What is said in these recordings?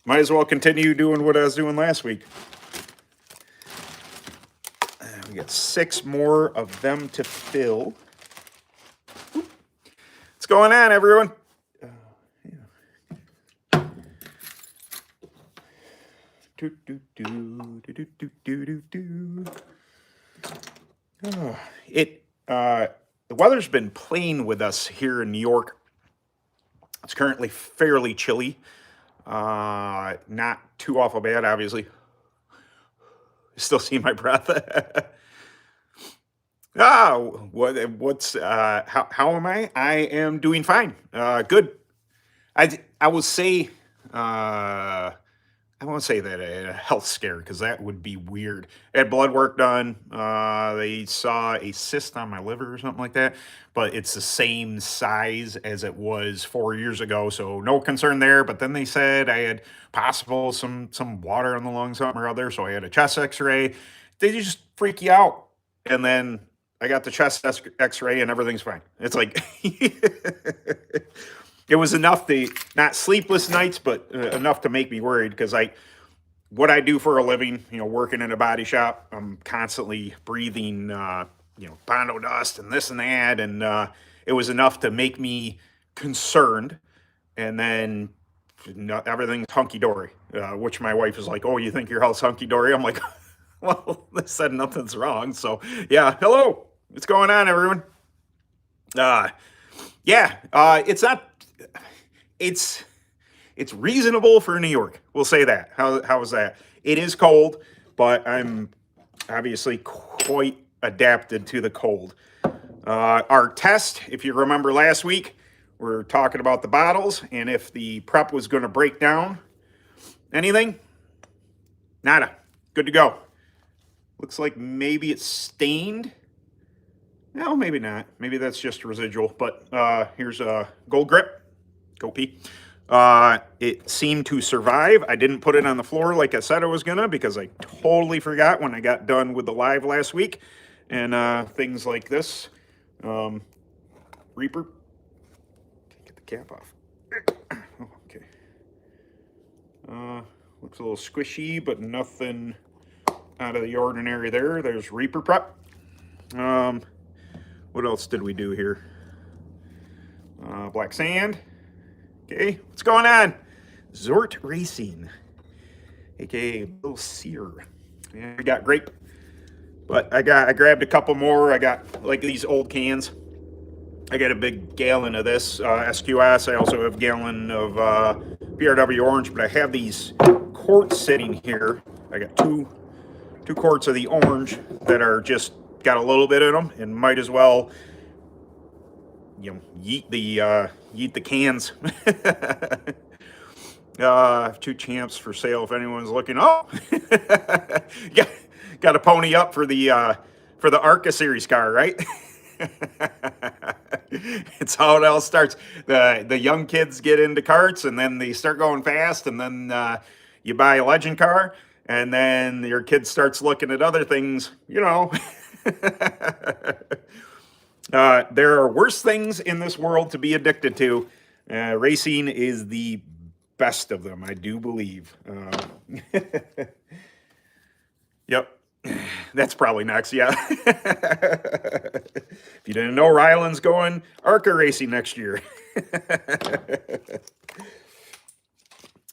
might as well continue doing what I was doing last week. We got 6 more of them to fill. What's going on, everyone? The weather's been playing with us here in New York. It's currently fairly chilly. Not too awful bad, obviously. Still see my breath. What's how am I? I am doing fine. Good. I will say I won't say that a health scare because that would be weird. I had blood work done. They saw a cyst on my liver or something like that, but it's the same size as it was 4 years ago, so no concern there. But then they said I had possible some water on the lung, something or other, so I had a chest X-ray. They just freak you out, and then I got the chest X-ray and everything's fine. It's like it was enough to not sleepless nights, but enough to make me worried because what I do for a living, working in a body shop, I'm constantly breathing, Bondo dust and this and that, and it was enough to make me concerned. And then everything's hunky dory, which my wife is like, "Oh, you think your health's hunky dory?" I'm like, "Well, they said nothing's wrong, so yeah." Hello, what's going on, everyone? It's not. It's reasonable for New York. We'll say that. How is that? It is cold, but I'm obviously quite adapted to the cold. Our test, if you remember last week, we're talking about the bottles and if the prep was going to break down. Anything? Nada. Good to go. Looks like maybe it's stained. No, maybe not. Maybe that's just residual. But here's a gold grip. Go pee. It seemed to survive. I didn't put it on the floor like I said I was gonna because I totally forgot when I got done with the live last week. And things like this. Reaper. Get the cap off. Oh, okay. Looks a little squishy, but nothing out of the ordinary there. There's Reaper prep. What else did we do here? Black sand. Okay, what's going on? Zort Racing, aka Little Sear. Yeah, we got grape, but I grabbed a couple more. I got like these old cans. I got a big gallon of this SQS. I also have a gallon of PRW orange, but I have these quarts sitting here. I got two quarts of the orange that are just got a little bit in them, and might as well yeet the cans. 2 champs for sale if anyone's looking. Oh, got to pony up for the ARCA series car, right? It's how it all starts. The young kids get into karts, and then they start going fast, and then you buy a legend car, and then your kid starts looking at other things, There are worse things in this world to be addicted to. Racing is the best of them, I do believe. Yep. That's probably next, yeah. If you didn't know, Ryland's going ARCA racing next year.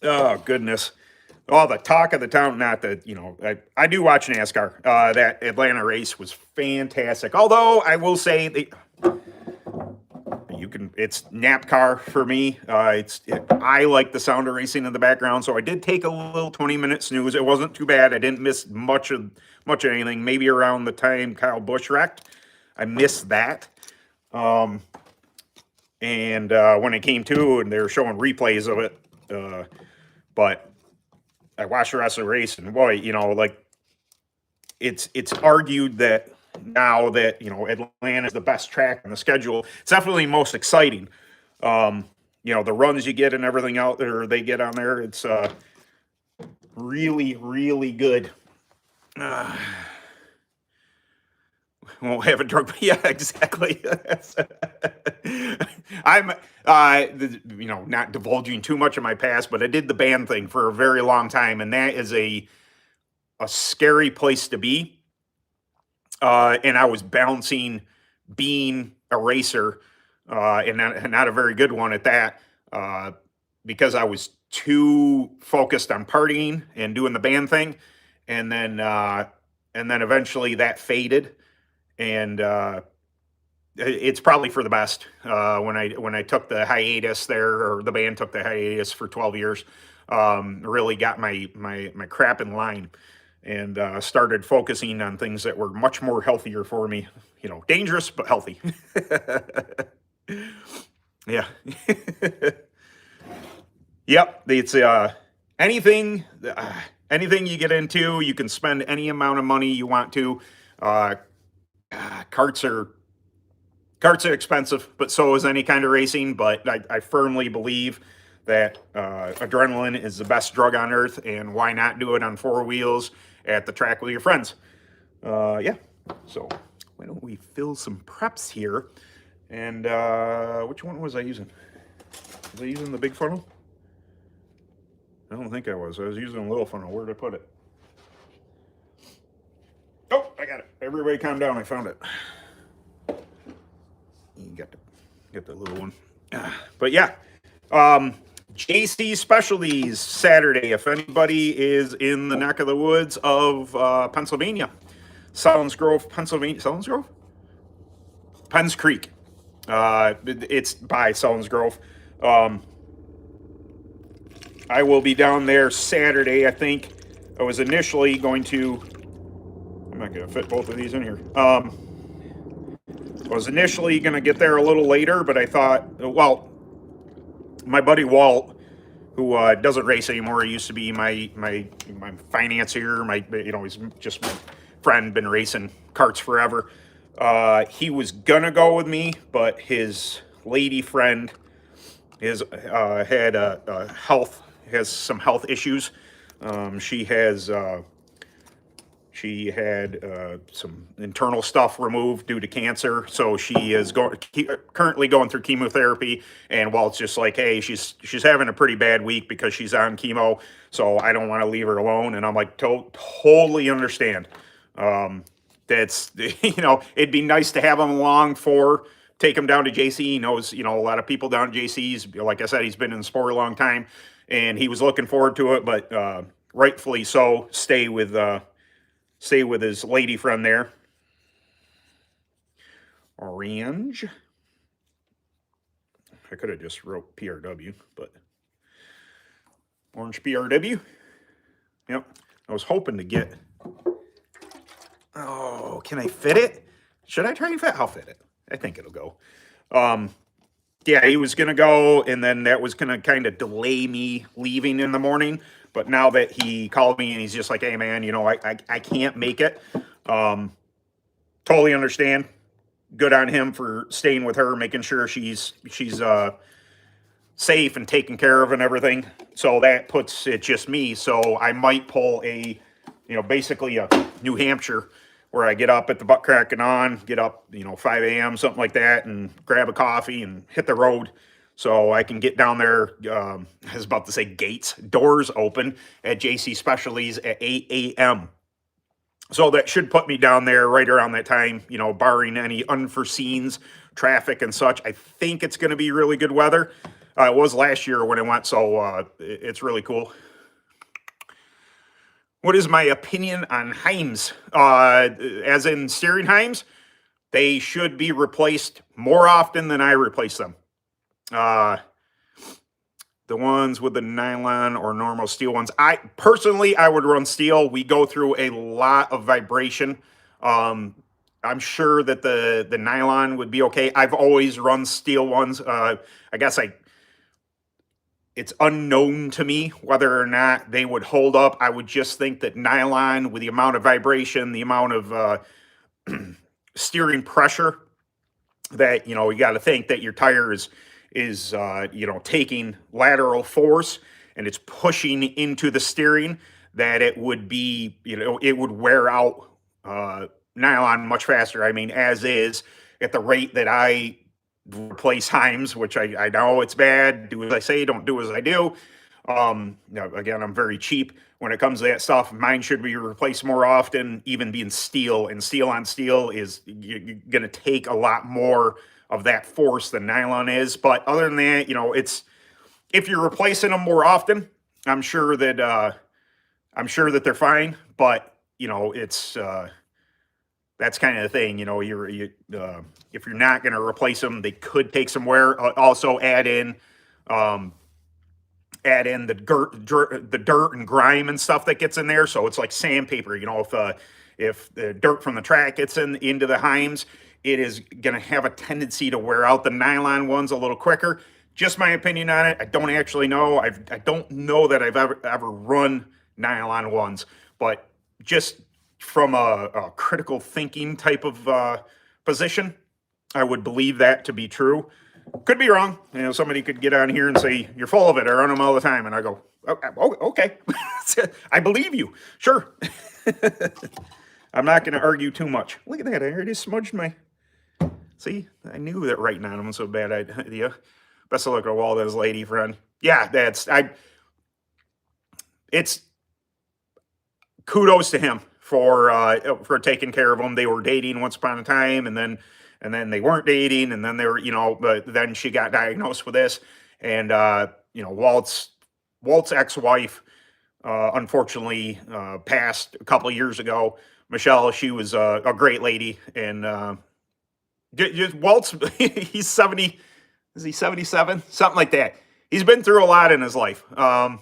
Oh, goodness. Oh, the talk of the town, not that, I do watch NASCAR. That Atlanta race was fantastic. Although, I will say, it's nap car for me. I like the sound of racing in the background, so I did take a little 20-minute snooze. It wasn't too bad. I didn't miss much of anything. Maybe around the time Kyle Busch wrecked, I missed that. And when it came to, and they were showing replays of it, but I watched the rest of the race, and boy, it's argued that now that Atlanta is the best track on the schedule, it's definitely most exciting. The runs you get and everything out there they get on there, it's really, really good. Won't have a drug, but yeah, exactly. I'm, not divulging too much of my past, but I did the band thing for a very long time, and that is a scary place to be. And I was bouncing, being a racer, and not a very good one at that, uh, because I was too focused on partying and doing the band thing, and then eventually that faded, and it's probably for the best. When I took the hiatus there, or the band took the hiatus for 12 years, really got my crap in line, and started focusing on things that were much more healthier for me. Dangerous but healthy. Yeah. Yep. It's anything anything you get into, you can spend any amount of money you want to. Uh, Carts are Karts are expensive, but so is any kind of racing. But I firmly believe that adrenaline is the best drug on earth, and why not do it on four wheels at the track with your friends? Yeah. So why don't we fill some preps here? And which one was I using? Was I using the big funnel? I don't think I was. I was using a little funnel. Where did I put it? Oh, I got it. Everybody calm down. I found it. You got the little one. But yeah, JC Specialties Saturday. If anybody is in the neck of the woods of Pennsylvania, Selins Grove, Pennsylvania. Selins Grove? Penns Creek. It's by Selins Grove. I will be down there Saturday. I think I was initially going to. I'm not going to fit both of these in here. I was initially going to get there a little later, but I thought, well, my buddy Walt, who doesn't race anymore, he used to be my financier. He's just my friend, been racing karts forever. He was gonna go with me, but his lady friend has some health issues. She had some internal stuff removed due to cancer, so she is currently going through chemotherapy. And Walt's just like, hey, she's having a pretty bad week because she's on chemo, so I don't want to leave her alone. And I'm like, totally understand. That's it'd be nice to have him along take him down to JC. He knows a lot of people down at JC's. Like I said, he's been in the sport a long time, and he was looking forward to it. But rightfully so, stay with his lady friend there. Orange. I could have just wrote PRW, but orange PRW. Yep. I was hoping to get. Oh, can I fit it? Should I try and fit? I'll fit it. I think it'll go. Yeah, he was gonna go, and then that was gonna kind of delay me leaving in the morning. But now that he called me and he's just like, hey man, I can't make it. Totally understand. Good on him for staying with her, making sure she's safe and taken care of and everything. So that puts it just me. So I might pull basically a New Hampshire, where I get up at the butt crack and on, get up, 5 a.m., something like that, and grab a coffee and hit the road. So I can get down there, I was about to say doors open at JC Specialties at 8 a.m. So that should put me down there right around that time, barring any unforeseens, traffic and such. I think it's going to be really good weather. It was last year when I went, so it's really cool. What is my opinion on Heims? As in steering Heims, they should be replaced more often than I replace them. The ones with the nylon or normal steel ones, I would run steel. We go through a lot of vibration. I'm sure that the nylon would be okay. I've always run steel ones. I guess it's unknown to me whether or not they would hold up. I would just think that nylon, with the amount of vibration, the amount of steering pressure, that you got to think that your tire is taking lateral force and it's pushing into the steering, that it would be, it would wear out nylon much faster. I mean, as is, at the rate that replace Heims, which I know it's bad. Do as I say, don't do as I do. Again, I'm very cheap when it comes to that stuff. Mine should be replaced more often, even being steel. And steel on steel is you're going to take a lot more of that force than nylon is. But other than that, it's if you're replacing them more often, I'm sure that they're fine. But it's that's kind of the thing. If you're not going to replace them, they could take some wear. Also, add in the dirt and grime and stuff that gets in there. So it's like sandpaper. If the dirt from the track gets into the Heims, it is going to have a tendency to wear out the nylon ones a little quicker. Just my opinion on it. I don't actually know. I don't know that I've ever run nylon ones, but just from a critical thinking type of position, I would believe that to be true. Could be wrong. Somebody could get on here and say, you're full of it. I run them all the time. And I go, oh, okay. I believe you. Sure. I'm not going to argue too much. Look at that. I already smudged my... See? I knew that writing on them was so bad idea. Best of luck to Waldo's lady friend. Yeah, it's kudos to him for taking care of them. They were dating once upon a time, and then they weren't dating, and then they were, but then she got diagnosed with this, and Walt's ex-wife unfortunately passed a couple of years ago. Michelle, she was a great lady, and Walt's he's 70. Is he 77? Something like that. He's been through a lot in his life. That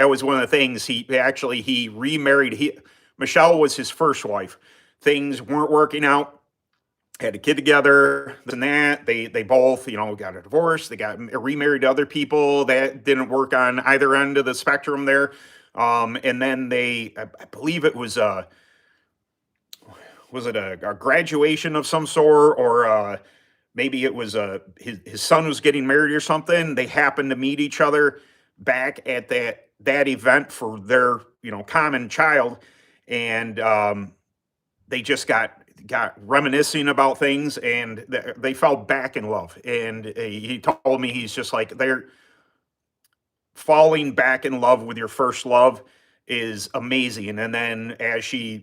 was one of the things. He remarried. Michelle was his first wife. Things weren't working out. Had a kid together, this and that. They both, got a divorce. They got remarried to other people. That didn't work on either end of the spectrum there. And then I believe it was a graduation of some sort, or maybe it was his son was getting married or something. They happened to meet each other back at that event for their common child, and they just got reminiscing about things, and they fell back in love. And he told me he's just like, they're falling back in love with your first love is amazing. And then as she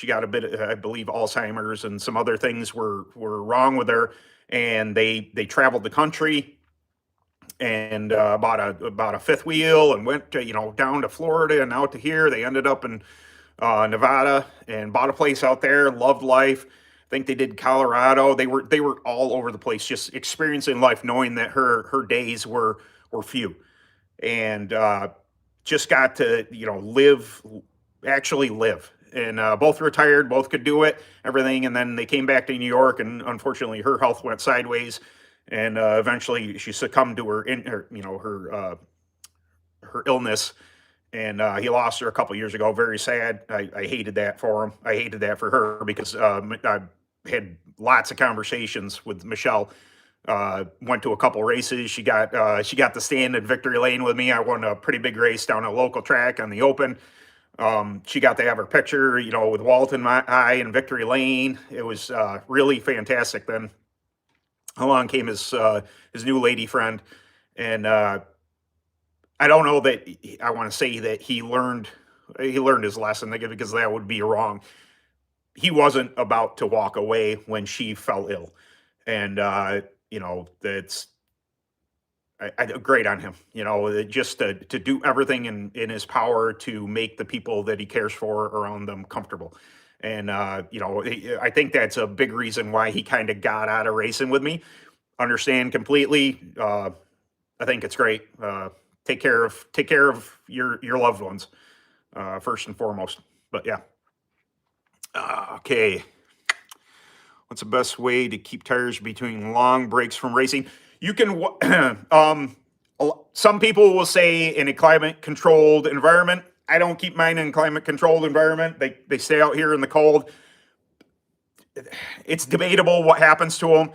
got a bit, I believe, Alzheimer's and some other things were wrong with her, and they traveled the country and bought a fifth wheel and went to, down to Florida and out to here. They ended up in Nevada and bought a place out there. Loved life. I think they did Colorado. They were all over the place, just experiencing life, knowing that her days were few, and just got to actually live. And both retired, both could do it, everything. And then they came back to New York, and unfortunately her health went sideways, and eventually she succumbed to her illness, and he lost her a couple years ago. Very sad. I hated that for him. I hated that for her, because I had lots of conversations with Michelle. Went to a couple races. She got to stand at Victory Lane with me. I won a pretty big race down a local track on the Open. She got to have her picture, with Walt and I in Victory Lane. It was really fantastic. Then along came his new lady friend, and I don't know that I want to say that he learned his lesson, because that would be wrong. He wasn't about to walk away when she fell ill, and that's great on him, just to do everything in his power to make the people that he cares for around them comfortable. And, I think that's a big reason why he kind of got out of racing with me. Understand completely. I think it's great. Take care of your loved ones, first and foremost. But yeah. Okay. What's the best way to keep tires between long breaks from racing? You can, some people will say in a climate-controlled environment. I don't keep mine in a climate-controlled environment. They stay out here in the cold. It's debatable what happens to them.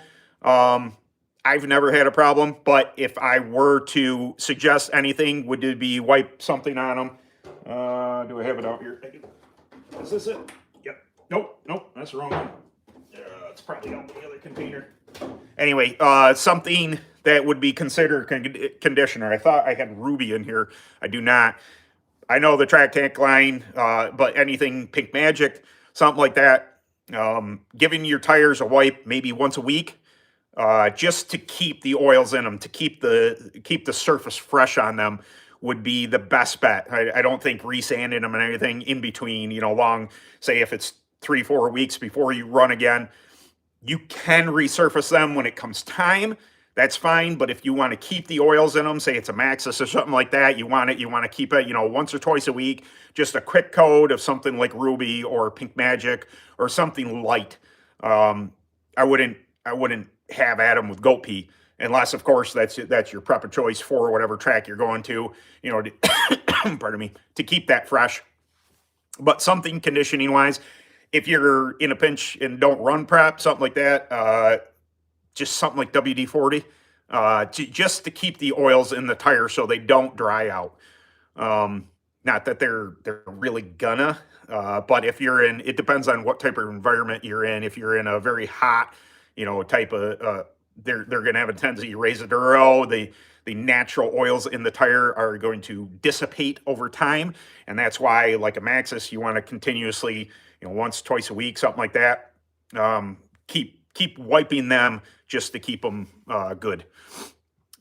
I've never had a problem, but if I were to suggest anything, would it be wipe something on them? Do I have it out here? Is this it? Yep. Nope, that's the wrong one. It's probably out in the other container. Anyway, something that would be considered conditioner. I thought I had Ruby in here. I do not. I know the Track Tank line, but anything Pink Magic, something like that. Giving your tires a wipe maybe once a week, just to keep the oils in them, to keep the surface fresh on them, would be the best bet. I don't think resanding them and anything in between, long, say if it's 3-4 weeks before you run again, you can resurface them when it comes time. That's fine. But if you want to keep the oils in them, say it's a Maxxis or something like that, you want to keep it, once or twice a week, just a quick coat of something like Ruby or Pink Magic or something light. I wouldn't have at them with goat pee, unless of course that's your prep of choice for whatever track you're going to, pardon me, to keep that fresh. But something conditioning wise, if you're in a pinch and don't run prep, something like that, just something like WD-40, just to keep the oils in the tire so they don't dry out. Not that they're really gonna, but if you're in, it depends on what type of environment you're in. If you're in a very hot, type of, they're going to have a tendency to raise the duro. The natural oils in the tire are going to dissipate over time. And that's why, like a Maxxis, you want to continuously, once, twice a week, something like that, keep wiping them just to keep them good.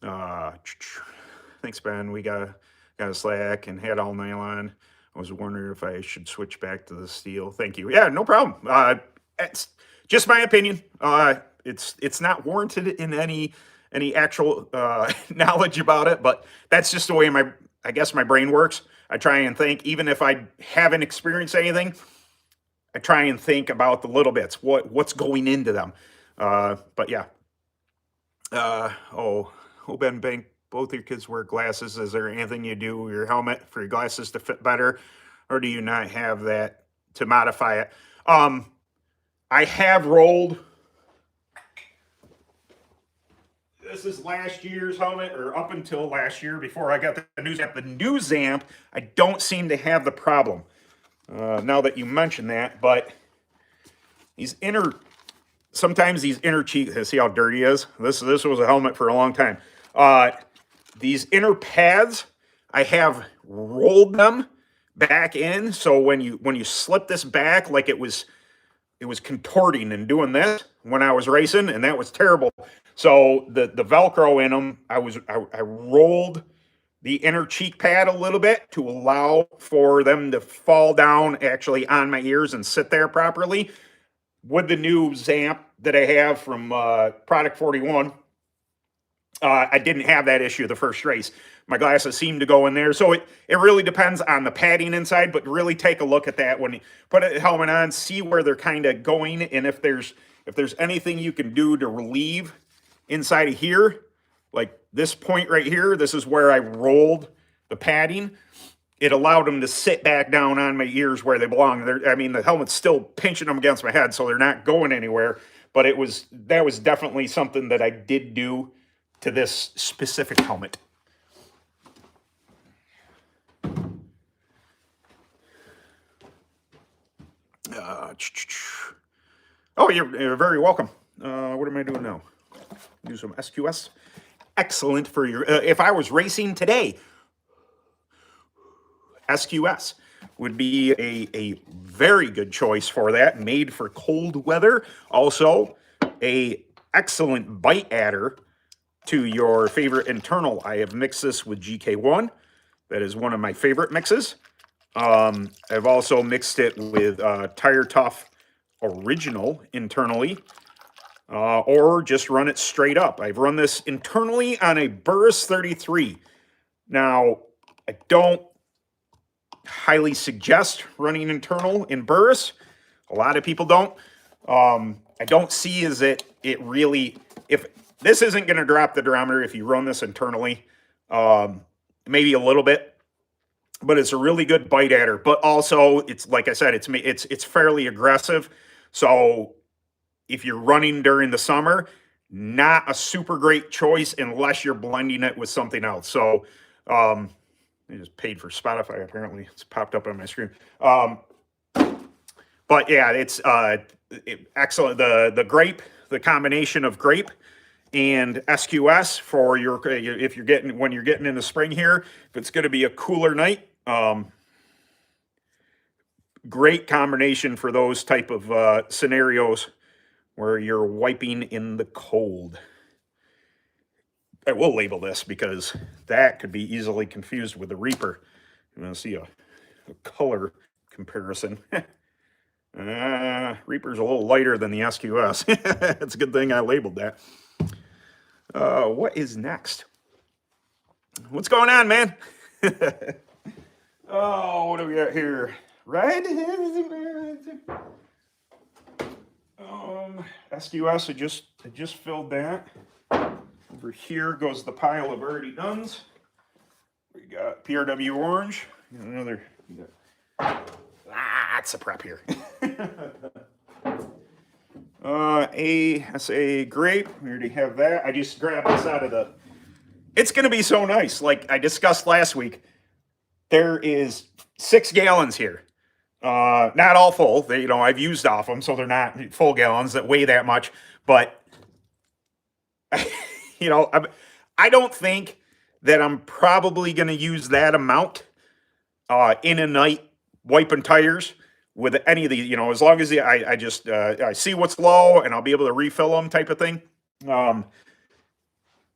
Thanks, Ben. We got a Slack and had all nylon. I was wondering if I should switch back to the steel. Thank you. Yeah, no problem. It's just my opinion. It's not warranted in any actual knowledge about it, but that's just the way I guess my brain works. I try and think, even if I haven't experienced anything, I try and think about the little bits, what's going into them. But yeah. Ben Bank, both your kids wear glasses. Is there anything you do with your helmet for your glasses to fit better, or do you not have that to modify it? I have rolled. This is last year's helmet, or up until last year, before I got the new Zamp. The new Zamp, I don't seem to have the problem. Now that you mention that, but sometimes these inner cheeks, see how dirty it is? This was a helmet for a long time. These inner pads, I have rolled them back in, so when you slip this back, like it was contorting and doing this when I was racing, and that was terrible. So the Velcro in them, I rolled the inner cheek pad a little bit to allow for them to fall down actually on my ears and sit there properly. With the new Zamp that I have from Product 41, I didn't have that issue the first race. My glasses seem to go in there. So it really depends on the padding inside, but really take a look at that when you put a helmet on, see where they're kind of going, and if there's anything you can do to relieve inside of here, like this point right here, this is where I rolled the padding. It allowed them to sit back down on my ears where they belong. The helmet's still pinching them against my head, so they're not going anywhere. But that was definitely something that I did do to this specific helmet. Oh, you're very welcome. What am I doing now? Do some SQS. Excellent for your. If I was racing today, SQS would be a very good choice for that. Made for cold weather. Also, a excellent bite adder to your favorite internal. I have mixed this with GK1. That is one of my favorite mixes. I've also mixed it with Tire Tough Original internally, or just run it straight up. I've run this internally on a Burris 33. Now, I don't highly suggest running internal in Burris. A lot of people don't. I don't see is it really, if this isn't going to drop the durometer if you run this internally, maybe a little bit. But it's a really good bite adder. But also, it's like I said, it's fairly aggressive. So if you're running during the summer, not a super great choice unless you're blending it with something else. So I just paid for Spotify, apparently. It's popped up on my screen. But But yeah, it's excellent. The grape, the combination of grape and SQS for your, if you're getting, when you're getting in the spring here, if it's going to be a cooler night, great combination for those type of scenarios where you're wiping in the cold. I will label this because that could be easily confused with the Reaper. You want to see a color comparison. Reaper's a little lighter than the SQS. It's a good thing I labeled that. What is next? What's going on, man? Oh, what do we got here? Red? SQS, I just filled that. Over here goes the pile of already dones. We got PRW orange. Another. Lots of prep here. ASA grape. We already have that. I just grabbed this out of the. It's going to be so nice. Like I discussed last week, there is 6 gallons here. Not all full. They, I've used off them, so they're not full gallons that weigh that much. But I don't think that I'm probably going to use that amount in a night wiping tires with any of the, as long as I see what's low and I'll be able to refill them type of thing. No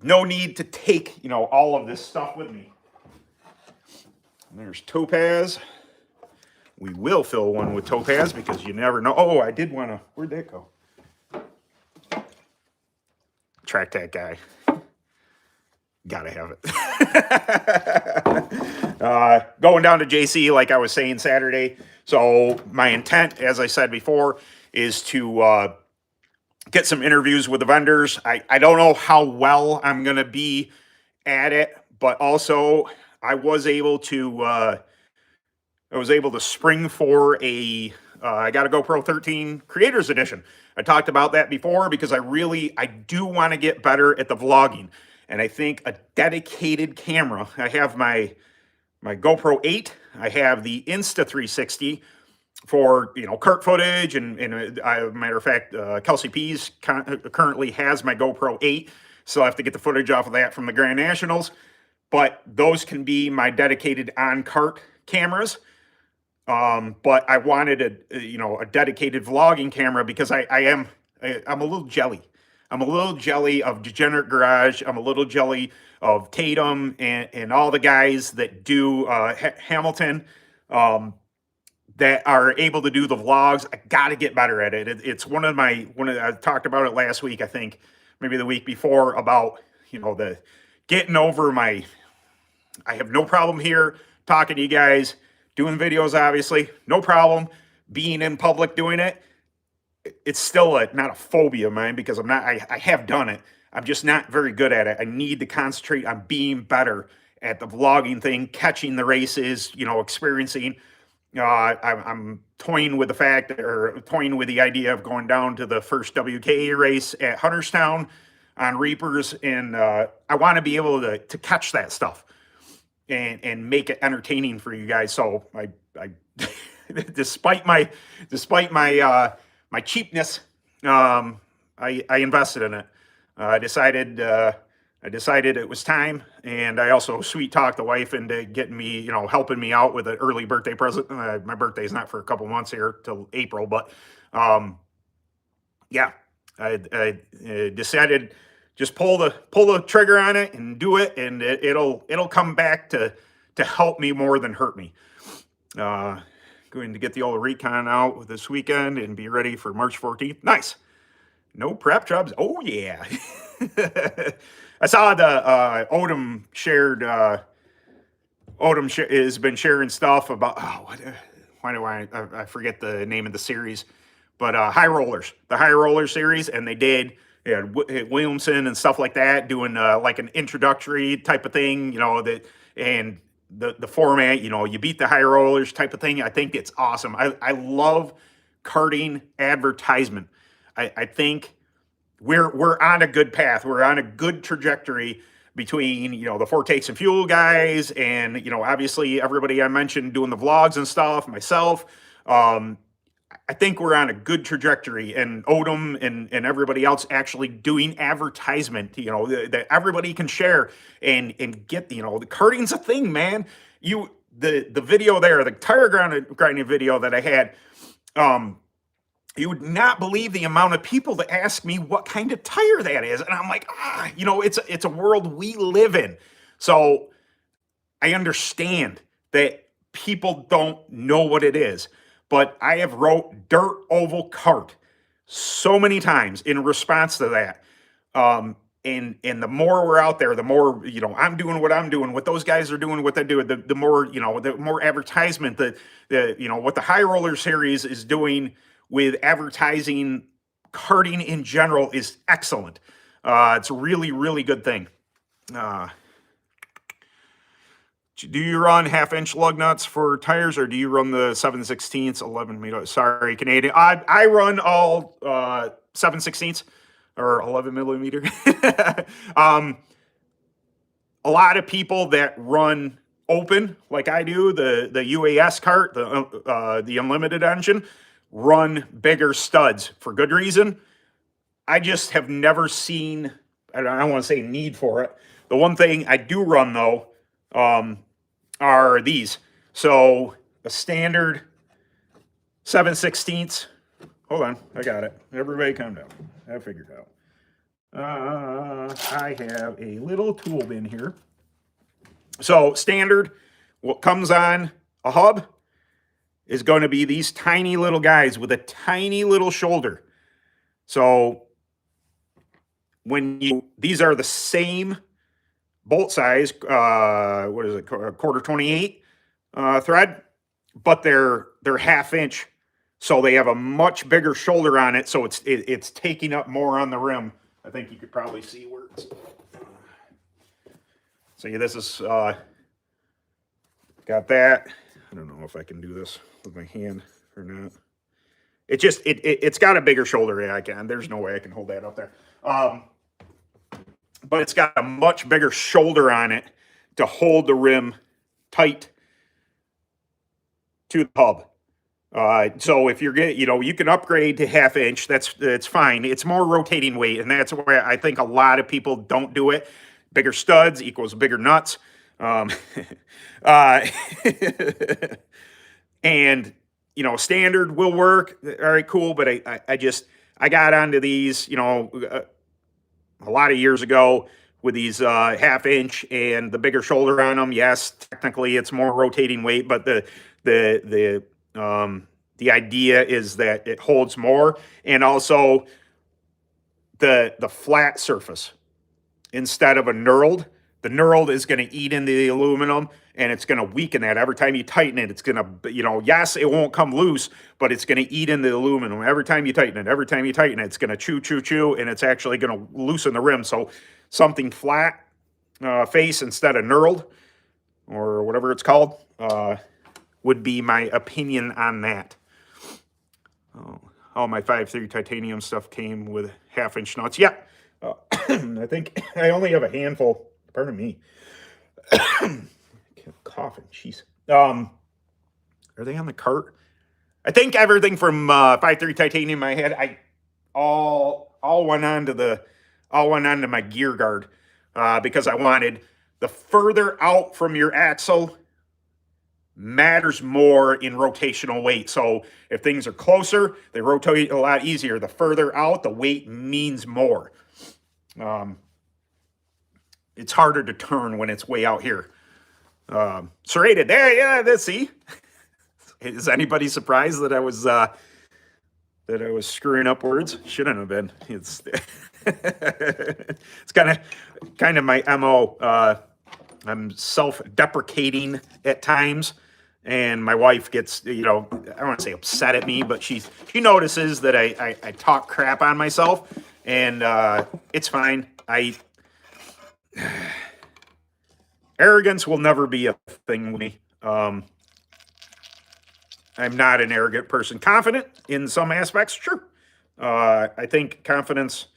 need to take, all of this stuff with me. And there's Topaz. We will fill one with Topaz because you never know. Oh, I did want to, where'd that go? Track that guy. Gotta have it. Going down to JC, like I was saying Saturday. So my intent, as I said before, is to get some interviews with the vendors. I don't know how well I'm going to be at it, but also I was able to spring for I got a GoPro 13 Creators Edition. I talked about that before because I do want to get better at the vlogging. And I think a dedicated camera, I have my GoPro 8, I have the Insta360 for, kart footage, and matter of fact, Kelsey Pease currently has my GoPro 8, so I have to get the footage off of that from the Grand Nationals, but those can be my dedicated on-kart cameras. But I wanted a dedicated vlogging camera because I'm a little jelly. I'm a little jelly of Degenerate Garage. I'm a little jelly of Tatum and all the guys that do Hamilton that are able to do the vlogs. I got to get better at it. It's I talked about it last week, I think, maybe the week before, about, the getting over I have no problem here talking to you guys, doing videos, obviously. No problem being in public doing it. It's still not a phobia of mine because I have done it. I'm just not very good at it. I need to concentrate on being better at the vlogging thing, catching the races, experiencing. I'm toying with the idea of going down to the first WKA race at Hunterstown on Reapers. And I want to be able to catch that stuff and make it entertaining for you guys. So I despite my cheapness, I invested in it. I decided it was time, and I also sweet talked the wife into getting me, helping me out with an early birthday present. My birthday's not for a couple months here till April, but yeah, I decided just pull the trigger on it and do it, and it'll come back to help me more than hurt me. Going to get the old recon out this weekend and be ready for March 14th. Nice. No prep jobs. Oh, yeah. I saw the Odom shared. Odom has been sharing stuff about, why do I forget the name of the series, but High Rollers, the High Roller series, and they did Williamson and stuff like that, doing like an introductory type of thing, and the format, you beat the high rollers type of thing. I think it's awesome. I love karting advertisement. I think we're on a good path. We're on a good trajectory between, the Four Takes and Fuel guys and, obviously everybody I mentioned doing the vlogs and stuff, myself. I think we're on a good trajectory, and Odom and everybody else actually doing advertisement, that everybody can share and get, the karting's a thing, man. The video there, the tire grinding video that I had, you would not believe the amount of people that ask me what kind of tire that is. And I'm like, it's a world we live in. So I understand that people don't know what it is, but I have wrote dirt oval kart so many times in response to that. And the more we're out there, the more, I'm doing what I'm doing, what those guys are doing, what they do, the more, the more advertisement that, what the High Roller Series is doing with advertising karting in general is excellent. It's a really, really good thing. Do you run half-inch lug nuts for tires, or do you run the 7/16 11 millimeter? Sorry, Canadian. I run all 7/16 or 11 millimeter. A lot of people that run open, like I do, the UAS kart, the unlimited engine, run bigger studs for good reason. I just have never seen, I don't want to say need for it. The one thing I do run, though, are these. So a standard 7/16. Hold on, I got it. Everybody calm down. I figured it out. I have a little tool bin here. So standard, what comes on a hub is going to be these tiny little guys with a tiny little shoulder. So these are the same bolt size, what is it, quarter 28 thread, but they're half inch, so they have a much bigger shoulder on it, so it's taking up more on the rim. I think you could probably see where it's. So yeah, this is got that. I don't know if I can do this with my hand or not. It's got a bigger shoulder. Yeah, I can. There's no way I can hold that up there. But it's got a much bigger shoulder on it to hold the rim tight to the hub. So if you're getting, you can upgrade to half inch. That's fine. It's more rotating weight, and that's where I think a lot of people don't do it. Bigger studs equals bigger nuts. And standard will work. All right, cool. But I got onto these, a lot of years ago with these half inch and the bigger shoulder on them. Yes, technically it's more rotating weight, but the idea is that it holds more, and also the flat surface instead of a knurled. The knurled is going to eat into the aluminum, and it's going to weaken that. Every time you tighten it, it's going to, yes, it won't come loose, but it's going to eat into the aluminum. Every time you tighten it, it's going to chew, and it's actually going to loosen the rim. So something flat face instead of knurled, or whatever it's called, would be my opinion on that. All my 5.3 titanium stuff came with half-inch nuts. Yeah, I think I only have a handful. Pardon me. Coughing, jeez. Are they on the cart? I think everything from 5.3 titanium I had, all went onto my gear guard because I wanted the further out from your axle matters more in rotational weight. So if things are closer, they rotate a lot easier. The further out, the weight means more. It's harder to turn when it's way out here. Serrated there, yeah. Let's see. Is anybody surprised that I was screwing up words? Shouldn't have been. It's it's kind of my MO. I'm self-deprecating at times, and my wife gets, I don't want to say upset at me, but she notices that I talk crap on myself, and it's fine. Arrogance will never be a thing with me. I'm not an arrogant person. Confident in some aspects, sure. I think confidence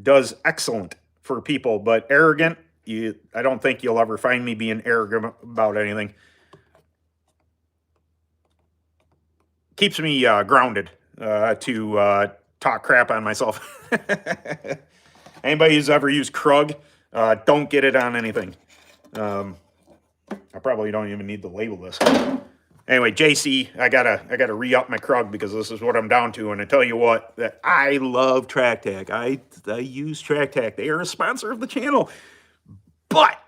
does excellent for people, but arrogant, I don't think you'll ever find me being arrogant about anything. keeps me grounded to talk crap on myself. Anybody who's ever used Krug, don't get it on anything. I probably don't even need to label this. Anyway, JC, I gotta re-up my Krug because this is what I'm down to. And I tell you what, that I love TrackTac. I use TrackTac. They are a sponsor of the channel. But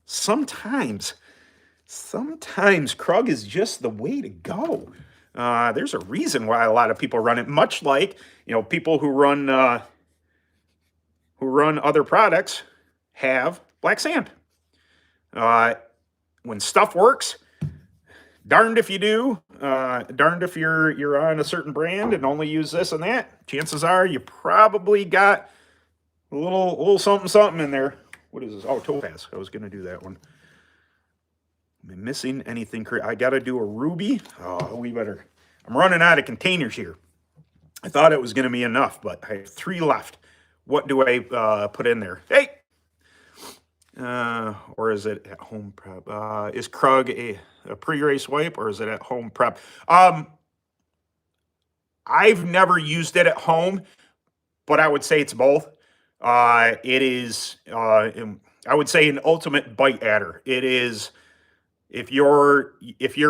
sometimes Krug is just the way to go. There's a reason why a lot of people run it. Much like people who run other products have black sand. When stuff works, darned if you do, darned if you're on a certain brand and only use this and that. Chances are you probably got a little something in there. What is this? Oh, topaz. I was gonna do that one. Am I missing anything? I gotta do a ruby. Oh, we better. I'm running out of containers here. I thought it was gonna be enough, but I have 3 left. What do I put in there? Hey. Or is it at home prep? Is Krug a pre-race wipe, or is it at home prep? I've never used it at home, but I would say it's both. It is, I would say, an ultimate bite adder. It is, if you're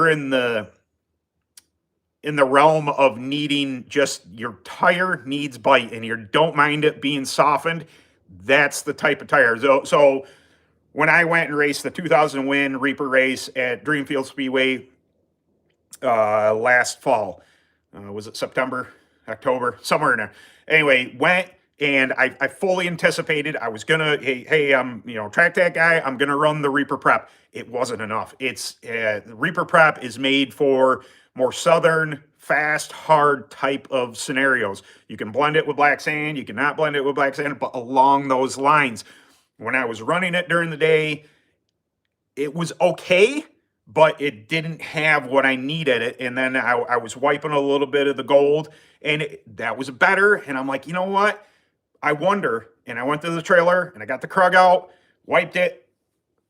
in the realm of needing just your tire needs bite and you don't mind it being softened, that's the type of tire. So when I went and raced the 2000 win Reaper race at Dreamfield Speedway last fall, was it September, October, somewhere in there? Anyway, went and I fully anticipated I was gonna, hey, I'm TrackTac guy, I'm gonna run the Reaper Prep. It wasn't enough. It's the Reaper Prep is made for more southern, fast, hard type of scenarios. You can blend it with black sand, you cannot blend it with black sand, but along those lines. When I was running it during the day, it was okay, but it didn't have what I needed it. And then I was wiping a little bit of the gold, and that was better. And I'm like, you know what? I wonder. And I went to the trailer, and I got the Krug out, wiped it.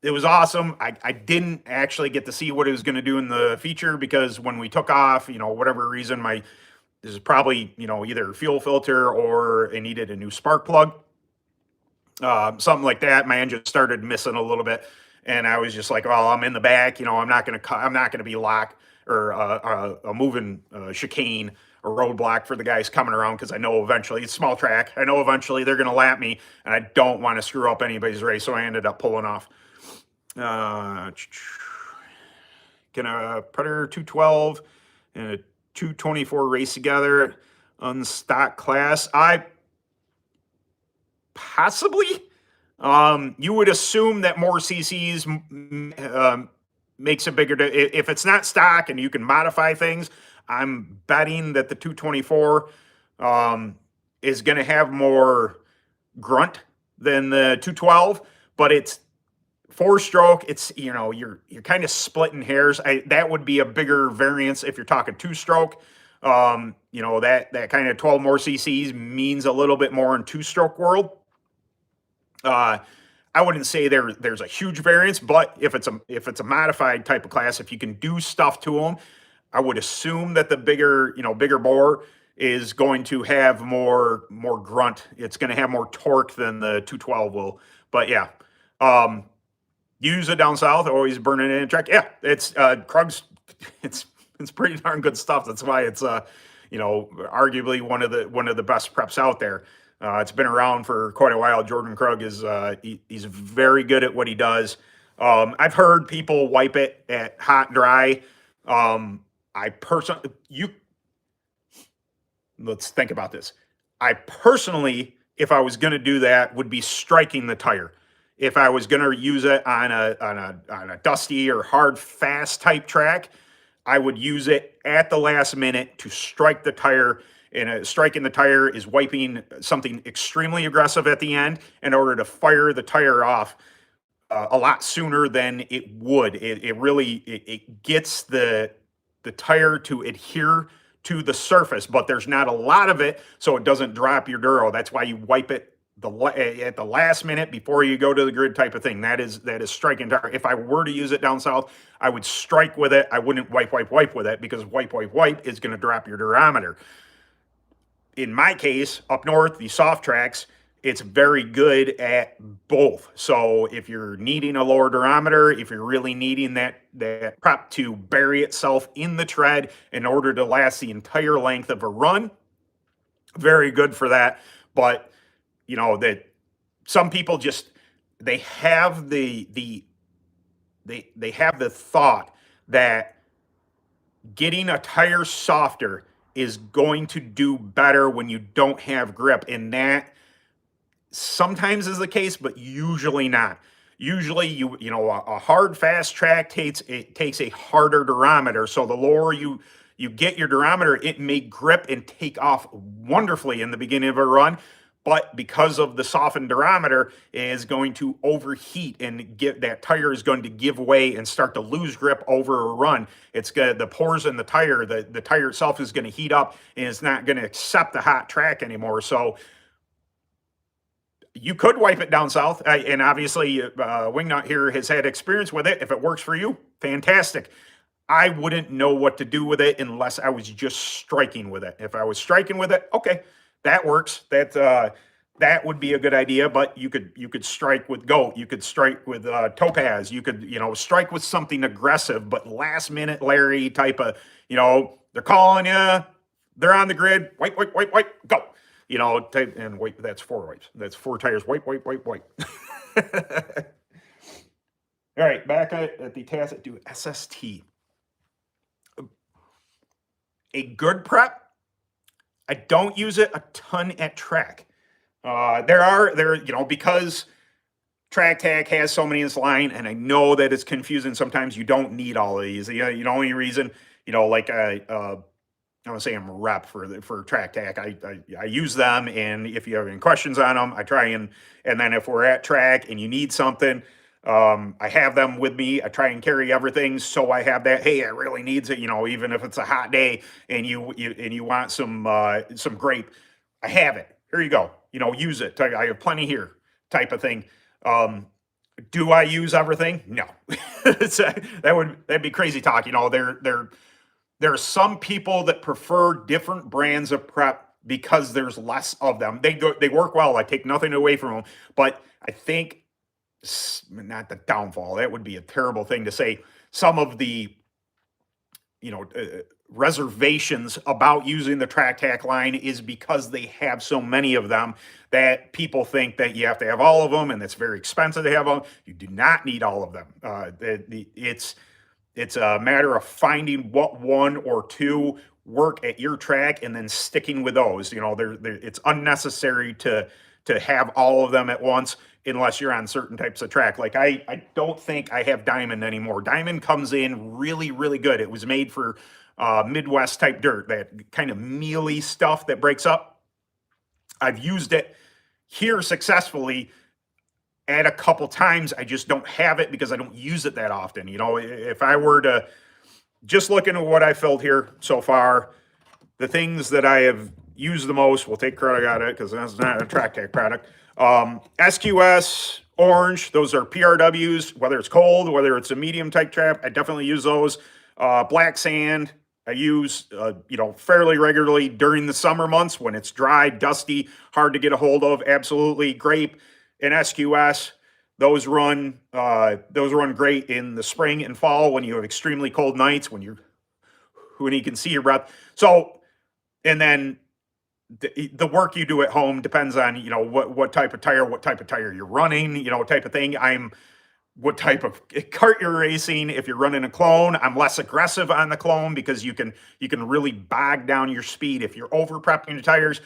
It was awesome. I didn't actually get to see what it was going to do in the feature because when we took off, whatever reason, this is probably, either fuel filter or it needed a new spark plug. Something like that. My engine started missing a little bit, and I was just like, "Well, I'm in the back. I'm not gonna be locked or a moving chicane or roadblock for the guys coming around because I know eventually it's small track. I know eventually they're gonna lap me, and I don't want to screw up anybody's race. So I ended up pulling off. Can a Predator 212 and a 224 race together on stock class? Possibly. You would assume that more CCs makes a bigger if it's not stock and you can modify things. I'm betting that the 224 is going to have more grunt than the 212, but it's 4-stroke. It's you're kind of splitting hairs. That would be a bigger variance if you're talking 2-stroke. That kind of 12 more CCs means a little bit more in 2-stroke world. I wouldn't say there's a huge variance, but if it's a modified type of class, if you can do stuff to them, I would assume that the bigger bore is going to have more grunt. It's going to have more torque than the 212 will. But yeah, use it down south. Always burning it in a track. Yeah, it's Krug's. It's pretty darn good stuff. That's why it's arguably one of the best preps out there. It's been around for quite a while. Jordan Krug is he's very good at what he does. I've heard people wipe it at hot and dry. Let's think about this. I personally, if I was going to do that, would be striking the tire. If I was going to use it on a dusty or hard, fast type track, I would use it at the last minute to strike the tire. And striking the tire is wiping something extremely aggressive at the end in order to fire the tire off a lot sooner than it would. It really gets the tire to adhere to the surface, but there's not a lot of it, so it doesn't drop your duro. That's why you wipe it at the last minute before you go to the grid type of thing. That is striking tire. If I were to use it down south, I would strike with it. I wouldn't wipe with it, because wipe is going to drop your durometer. In my case, up north, the soft tracks, it's very good at both. So if you're needing a lower durometer, if you're really needing that prep to bury itself in the tread in order to last the entire length of a run, very good for that. But you know that some people just, they have they have the thought that getting a tire softer is going to do better when you don't have grip, and that sometimes is the case, but usually not. Usually, you know, a hard fast track takes a harder durometer. So the lower you get your durometer, it may grip and take off wonderfully in the beginning of a run. But because of the softened durometer, it is going to overheat, and that tire is going to give way and start to lose grip over a run. It's good. The pores in the tire itself is going to heat up, and it's not going to accept the hot track anymore. So you could wipe it down south, and obviously Wingnut here has had experience with it. If it works for you, fantastic. I wouldn't know what to do with it unless I was just striking with it. If I was striking with it, okay, that works. That would be a good idea. But you could strike with goat. You could strike with topaz. You could, you know, strike with something aggressive. But last minute Larry type of, you know, they're calling you, they're on the grid. Wipe, go. You know, type, and wipe. That's 4 wipes. That's 4 tires. Wipe. All right, back at the task. Do SST. A good prep. I don't use it a ton at track. You know, because Track Tack has so many in this line, and I know that it's confusing. Sometimes you don't need all of these. You know, only reason, you know, like I want to say I'm a rep for Track Tack. I use them, and if you have any questions on them, I try and then if we're at track and you need something, I have them with me. I try and carry everything, so I have that. Hey, I really needs it. You know, even if it's a hot day and you want some grape, I have it. Here you go. You know, use it. I have plenty here, type of thing. Do I use everything? No. That'd be crazy talk. You know, there are some people that prefer different brands of prep because there's less of them. They work well. I take nothing away from them, but I think, not the downfall, that would be a terrible thing to say, some of the, you know, reservations about using the Track Tack line is because they have so many of them that people think that you have to have all of them, and it's very expensive to have them. You do not need all of them. It's a matter of finding what one or two work at your track and then sticking with those. You know, it's unnecessary to have all of them at once unless you're on certain types of track. Like I don't think I have Diamond anymore. Diamond comes in really, really good. It was made for Midwest type dirt, that kind of mealy stuff that breaks up. I've used it here successfully at a couple times. I just don't have it because I don't use it that often. You know, if I were to just looking at what I filled here so far, the things that I have used the most, we'll take credit on it because that's not a Track Tack product. SQS, orange, those are PRWs, whether it's cold, whether it's a medium type trap, I definitely use those. Black sand, I use, you know, fairly regularly during the summer months when it's dry, dusty, hard to get a hold of. Absolutely. Grape and SQS, those run great in the spring and fall when you have extremely cold nights, when you can see your breath. So, and then the work you do at home depends on, you know, what type of tire you're running, you know, type of thing. What type of kart you're racing. If you're running a clone, I'm less aggressive on the clone because you can really bog down your speed. If you're over prepping your tires,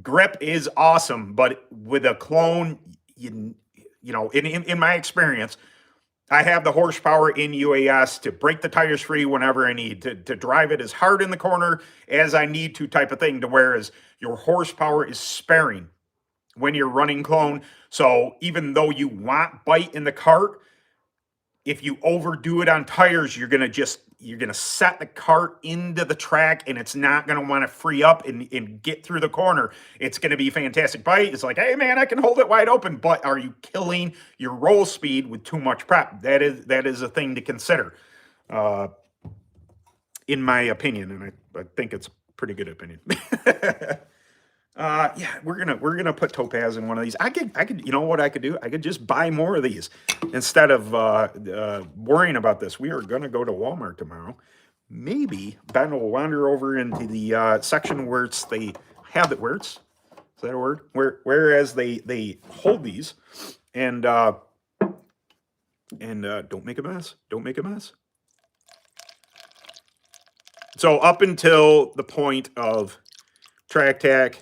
grip is awesome, but with a clone, you know, in my experience, I have the horsepower in UAS to break the tires free whenever I need, to drive it as hard in the corner as I need to, type of thing, to whereas your horsepower is sparing when you're running clone. So even though you want bite in the kart, if you overdo it on tires, you're going to just you're going to set the cart into the track, and it's not going to want to free up and get through the corner. It's going to be a fantastic bite. It's like, hey man, I can hold it wide open, but are you killing your roll speed with too much prep? That is a thing to consider, in my opinion, and I think it's a pretty good opinion. Yeah, we're gonna put Topaz in one of these. I could, you know what I could do? I could just buy more of these instead of worrying about this. We are gonna go to Walmart tomorrow. Maybe Ben will wander over into the section where they have it. Is that a word? Whereas they hold these, and don't make a mess. Don't make a mess. So up until the point of Track Tack.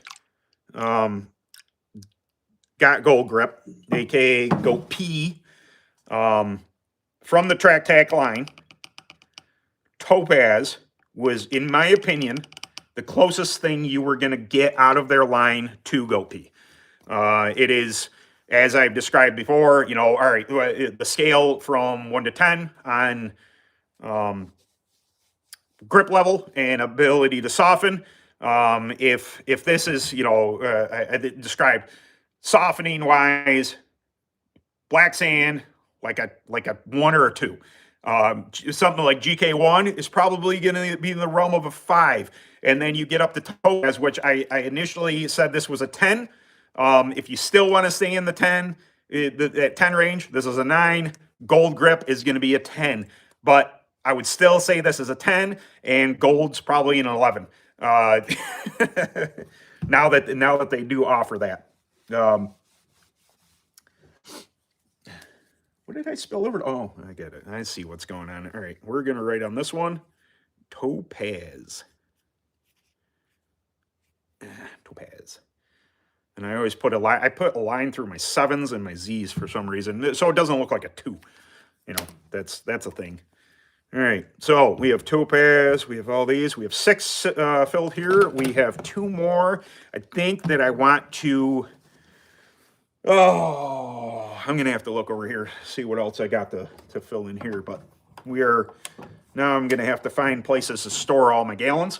Got Gold Grip, aka Go P, from the Track Tack line. Topaz was, in my opinion, the closest thing you were going to get out of their line to Go P. It is, as I've described before, you know, all right, the scale from 1 to 10 on grip level and ability to soften. If this is, you know, I described softening wise, black sand, like a 1 or a 2. Something like GK1 is probably going to be in the realm of a 5. And then you get up to Topaz, which I initially said this was a 10. If you still want to stay in the 10, that 10 range, this is a 9. Gold Grip is going to be a 10. But I would still say this is a 10, and Gold's probably an 11. Now that they do offer that. What did I spill over? Oh, I get it. I see what's going on. All right, we're going to write on this one, Topaz. Topaz. And I always put a line. I put a line through my 7s and my Z's for some reason, so it doesn't look like a 2. You know, that's a thing. All right, so we have Topaz, we have all these. We have 6 filled here. We have 2 more. I think that I want to, I'm going to have to look over here, see what else I got to fill in here. But now I'm going to have to find places to store all my gallons.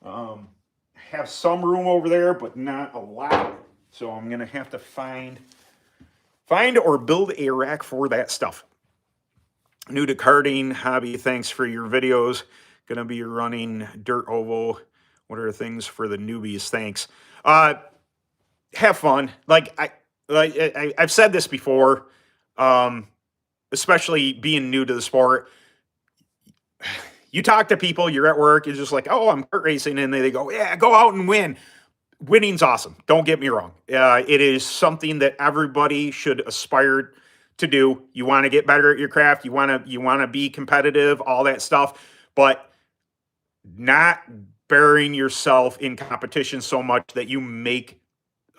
Have some room over there, but not a lot. So I'm going to have to find or build a rack for that stuff. New to karting hobby, thanks for your videos. Gonna be running dirt oval. What are things for the newbies? Thanks. Have fun. I've said this before, especially being new to the sport. You talk to people, you're at work, you're just like, oh, I'm kart racing, and they go, yeah, go out and win. Winning's awesome. Don't get me wrong. It is something that everybody should aspire to do. You want to get better at your craft. You want to be competitive, all that stuff, but not burying yourself in competition so much that you make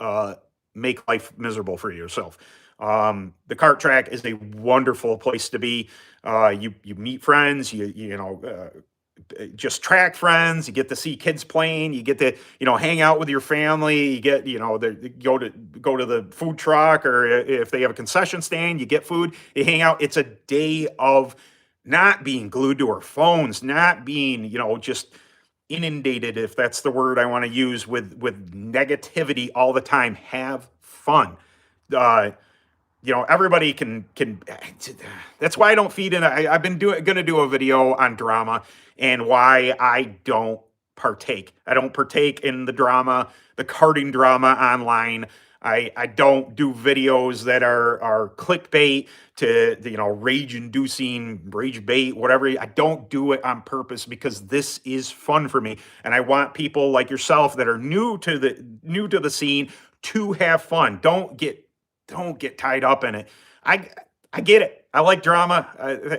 life miserable for yourself. The kart track is a wonderful place to be. You meet friends, you know, just track friends. You get to see kids playing. You get to, you know, hang out with your family. You get, you know, go to the food truck, or if they have a concession stand, you get food. You hang out. It's a day of not being glued to our phones, not being, you know, just inundated, if that's the word I want to use, with negativity all the time. Have fun. You know, everybody can. That's why I don't feed in. I've been going to do a video on drama and why I don't partake. I don't partake in the drama, the karting drama online. I don't do videos that are clickbait to, you know, rage bait, whatever. I don't do it on purpose because this is fun for me, and I want people like yourself that are new to the scene to have fun. Don't get tied up in it. I get it. I like drama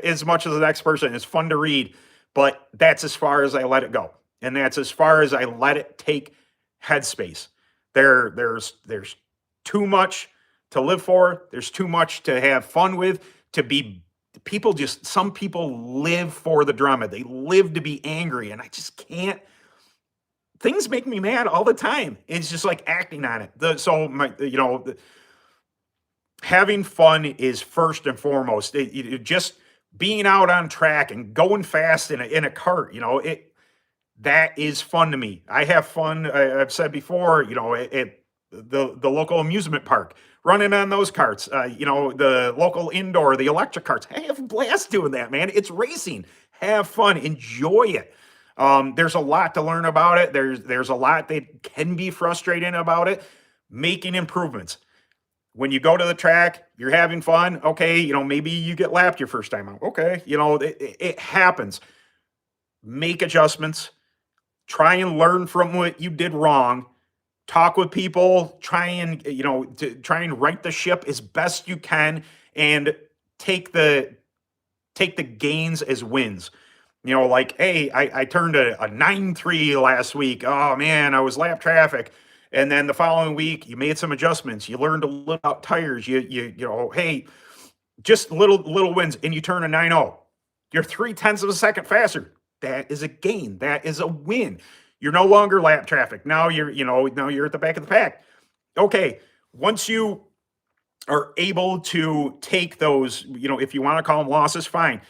as much as the next person. It's fun to read, but that's as far as I let it go, and that's as far as I let it take headspace. There's too much to live for. There's too much to have fun with. Some people live for the drama. They live to be angry, and I just can't. Things make me mad all the time. It's just like acting on it. Having fun is first and foremost. Just being out on track and going fast in a cart, that is fun to me. I have fun. I've said before, at the local amusement park, running on those carts, the local indoor, the electric carts. I have a blast doing that, man. It's racing. Have fun. Enjoy it. There's a lot to learn about it. There's a lot that can be frustrating about it. Making improvements. When you go to the track, you're having fun. Okay, maybe you get lapped your first time out. Okay, it happens. Make adjustments. Try and learn from what you did wrong. Talk with people. Try and right the ship as best you can, and take the gains as wins. Like, hey, I turned a 9.3 last week. Oh man, I was lap traffic. And then the following week, you made some adjustments. You learned a little about tires. Hey, just little wins, and you turn a 9.0. You're 0.3 of a second faster. That is a gain. That is a win. You're no longer lap traffic. Now you're at the back of the pack. Okay, once you are able to take those, if you want to call them losses, fine.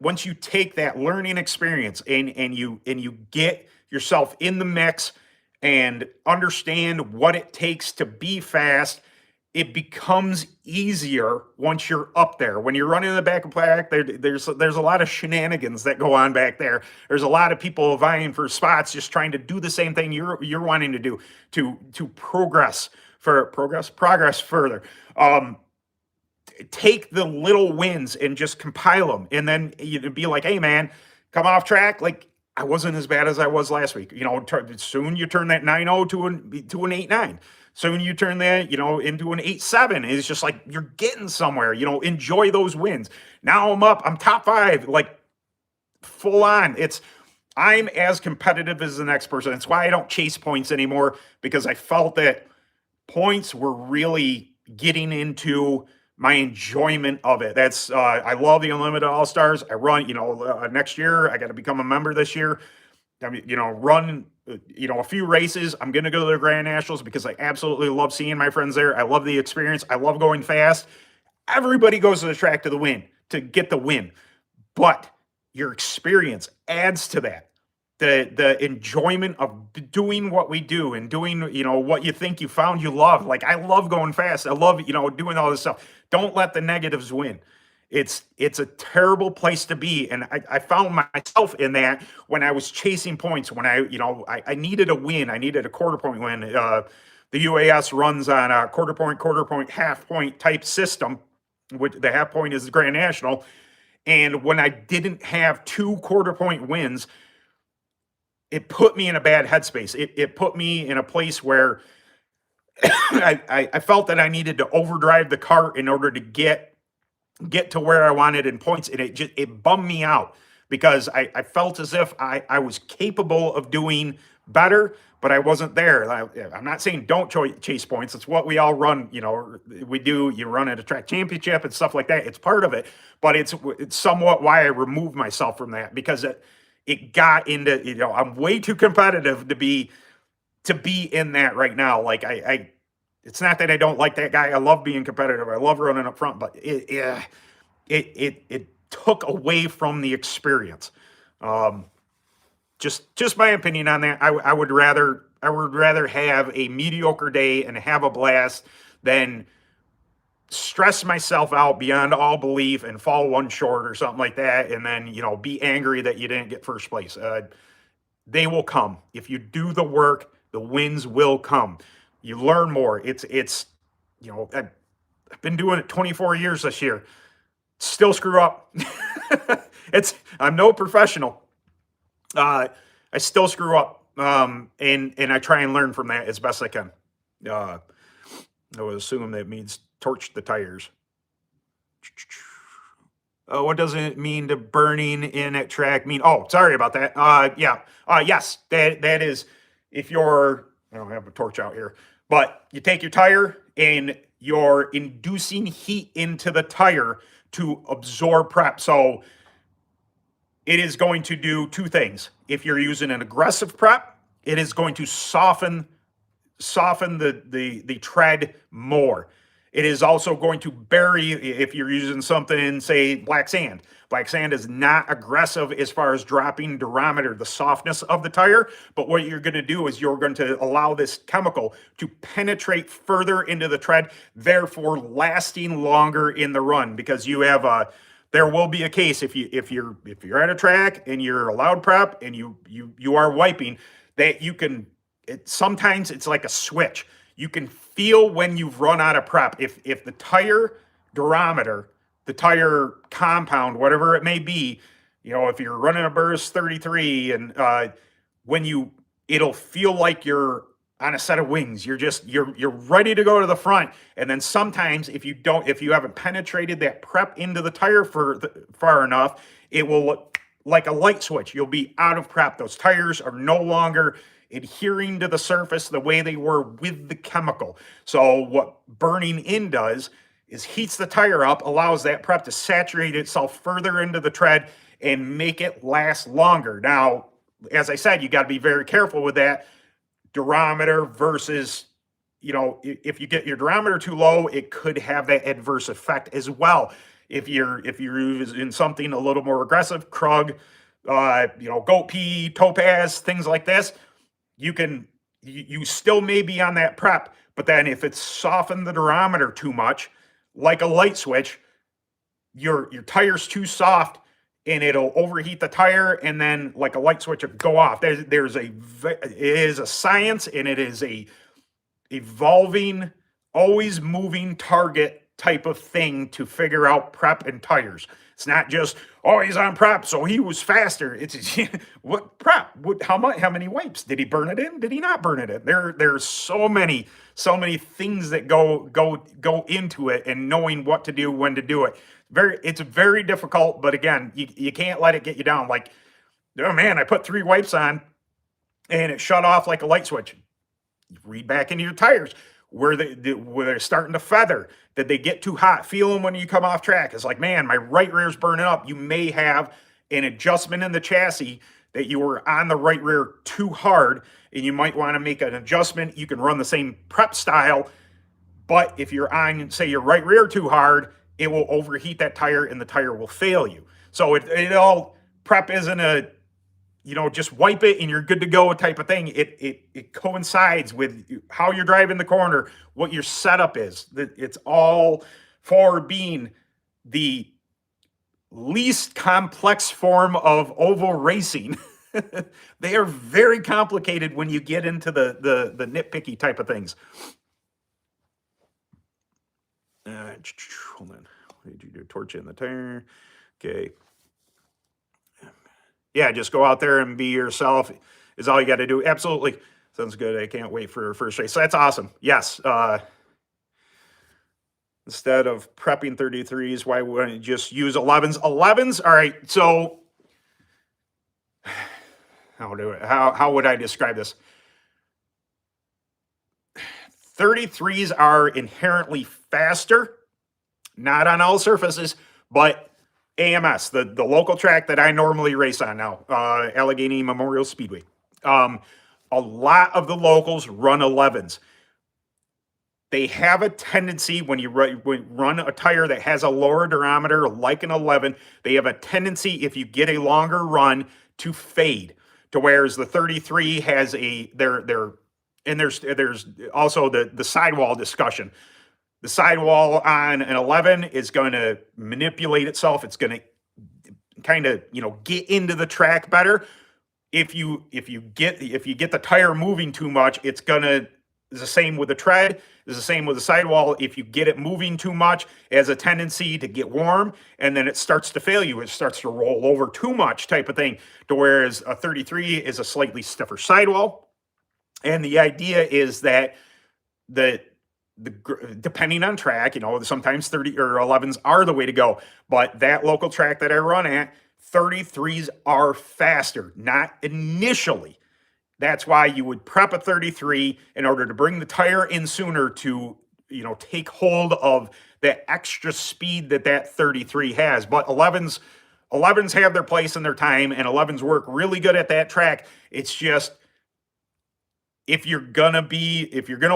Once you take that learning experience and you get yourself in the mix and understand what it takes to be fast, it becomes easier once you're up there. When you're running in the back of the pack, there's a lot of shenanigans that go on back there. There's a lot of people vying for spots, just trying to do the same thing you're wanting to do to progress further. Take the little wins and just compile them, and then you'd be like, hey man, come off track. Like, I wasn't as bad as I was last week. Soon you turn that 9.0 to an 8.9. Soon you turn that, into an 8.7. It's just like you're getting somewhere. Enjoy those wins. Now I'm top 5, like full on. I'm as competitive as the next person. That's why I don't chase points anymore, because I felt that points were really getting into my enjoyment of it. That's I love the Unlimited All-Stars. I run, next year, I got to become a member this year. I mean, run, a few races. I'm going to go to the Grand Nationals because I absolutely love seeing my friends there. I love the experience. I love going fast. Everybody goes to the track to get the win. But your experience adds to that. The enjoyment of doing what we do and doing, what you think you found you love. Like, I love going fast. I love, doing all this stuff. Don't let the negatives win. It's a terrible place to be. And I found myself in that when I was chasing points, when I needed a win. I needed a quarter point win. The UAS runs on a quarter point, half point type system. Which the half point is the Grand National. And when I didn't have 2 quarter point wins, it put me in a bad headspace. It put me in a place where I felt that I needed to overdrive the cart in order to get to where I wanted in points, and it bummed me out because I felt as if I was capable of doing better, but I wasn't there. I'm not saying don't chase points. It's what we all run. We do. You run at a track championship and stuff like that. It's part of it, but it's somewhat why I removed myself from that, because it got into, I'm way too competitive to be in that right now. Like, it's not that I don't like that guy. I love being competitive. I love running up front, but it took away from the experience. Just my opinion on that. I would rather have a mediocre day and have a blast than stress myself out beyond all belief and fall one short or something like that, and then be angry that you didn't get first place. They will come if you do the work. The wins will come. You learn more. It's I've been doing it 24 years this year. Still screw up. I'm no professional. I still screw up, and I try and learn from that as best I can. I would assume that means torch the tires. What does it mean to burning in at track mean? Oh, sorry about that. Yes, that is, if you're, I don't have a torch out here, but you take your tire and you're inducing heat into the tire to absorb prep. So it is going to do 2 things. If you're using an aggressive prep, it is going to soften the tread more. It is also going to bury, if you're using something, say, black sand. Black sand is not aggressive as far as dropping durometer, the softness of the tire. But what you're going to do is you're going to allow this chemical to penetrate further into the tread, therefore lasting longer in the run, because you have a, there will be a case if you're at a track and you're allowed prep and you are wiping, that you can, sometimes it's like a switch. You can feel when you've run out of prep. If the tire durometer, the tire compound, whatever it may be, if you're running a Burris 33 and when it'll feel like you're on a set of wings. You're ready to go to the front. And then sometimes if you haven't penetrated that prep into the tire far enough, it will look like a light switch. You'll be out of prep. Those tires are no longer adhering to the surface the way they were with the chemical. So what burning in does is heats the tire up, allows that prep to saturate itself further into the tread and make it last longer. Now, as I said, you got to be very careful with that durometer versus, if you get your durometer too low, it could have that adverse effect as well. If you're in something a little more aggressive, Krug, goat pea, topaz, things like this, you still may be on that prep, but then if it's softened the durometer too much, like a light switch, your tire's too soft and it'll overheat the tire, and then like a light switch will go off. It is a science, and it is a evolving, always moving target type of thing to figure out prep and tires. It's not just, oh, he's on prep, so he was faster. It's what prep? How many wipes? Did he burn it in? Did he not burn it in? There's so many things that go into it, and knowing what to do, when to do it. It's very difficult, but again, you can't let it get you down. Like, oh man, I put 3 wipes on and it shut off like a light switch. You read back into your tires. Where they're starting to feather, did they get too hot? Feel them when you come off track. It's like, man, my right rear's burning up. You may have an adjustment in the chassis that you were on the right rear too hard, and you might want to make an adjustment. You can run the same prep style, but if you're on, say, your right rear too hard, it will overheat that tire and the tire will fail you. So prep isn't a, just wipe it and you're good to go type of thing. It coincides with how you're driving the corner, what your setup is. It's all for being the least complex form of oval racing. They are very complicated when you get into the nitpicky type of things. Hold on. What did you do? Torch in the tire. Okay. Yeah, just go out there and be yourself is all you got to do. Absolutely. Sounds good. I can't wait for first race. So that's awesome. Yes. Instead of prepping 33s, why wouldn't you just use 11s? 11s, all right. So how would I describe this? 33s are inherently faster, not on all surfaces, but AMS, the local track that I normally race on now, Allegheny Memorial Speedway. A lot of the locals run 11s. They have a tendency, when you run a tire that has a lower durometer, like an 11, they have a tendency, if you get a longer run, to fade. To whereas the 33 has and there's also the sidewall discussion. The sidewall on an 11 is going to manipulate itself. It's going to kind of, get into the track better. If you get the tire moving too much, it's the same with the tread. It's the same with the sidewall. If you get it moving too much, it has a tendency to get warm, and then it starts to fail you. It starts to roll over too much type of thing. To whereas a 33 is a slightly stiffer sidewall. And the idea is that depending on track, sometimes 30 or 11s are the way to go. But that local track that I run at, 33s are faster, not initially. That's why you would prep a 33 in order to bring the tire in sooner to, take hold of that extra speed that 33 has. But 11s have their place and their time, and 11s work really good at that track. It's just, if you're gonna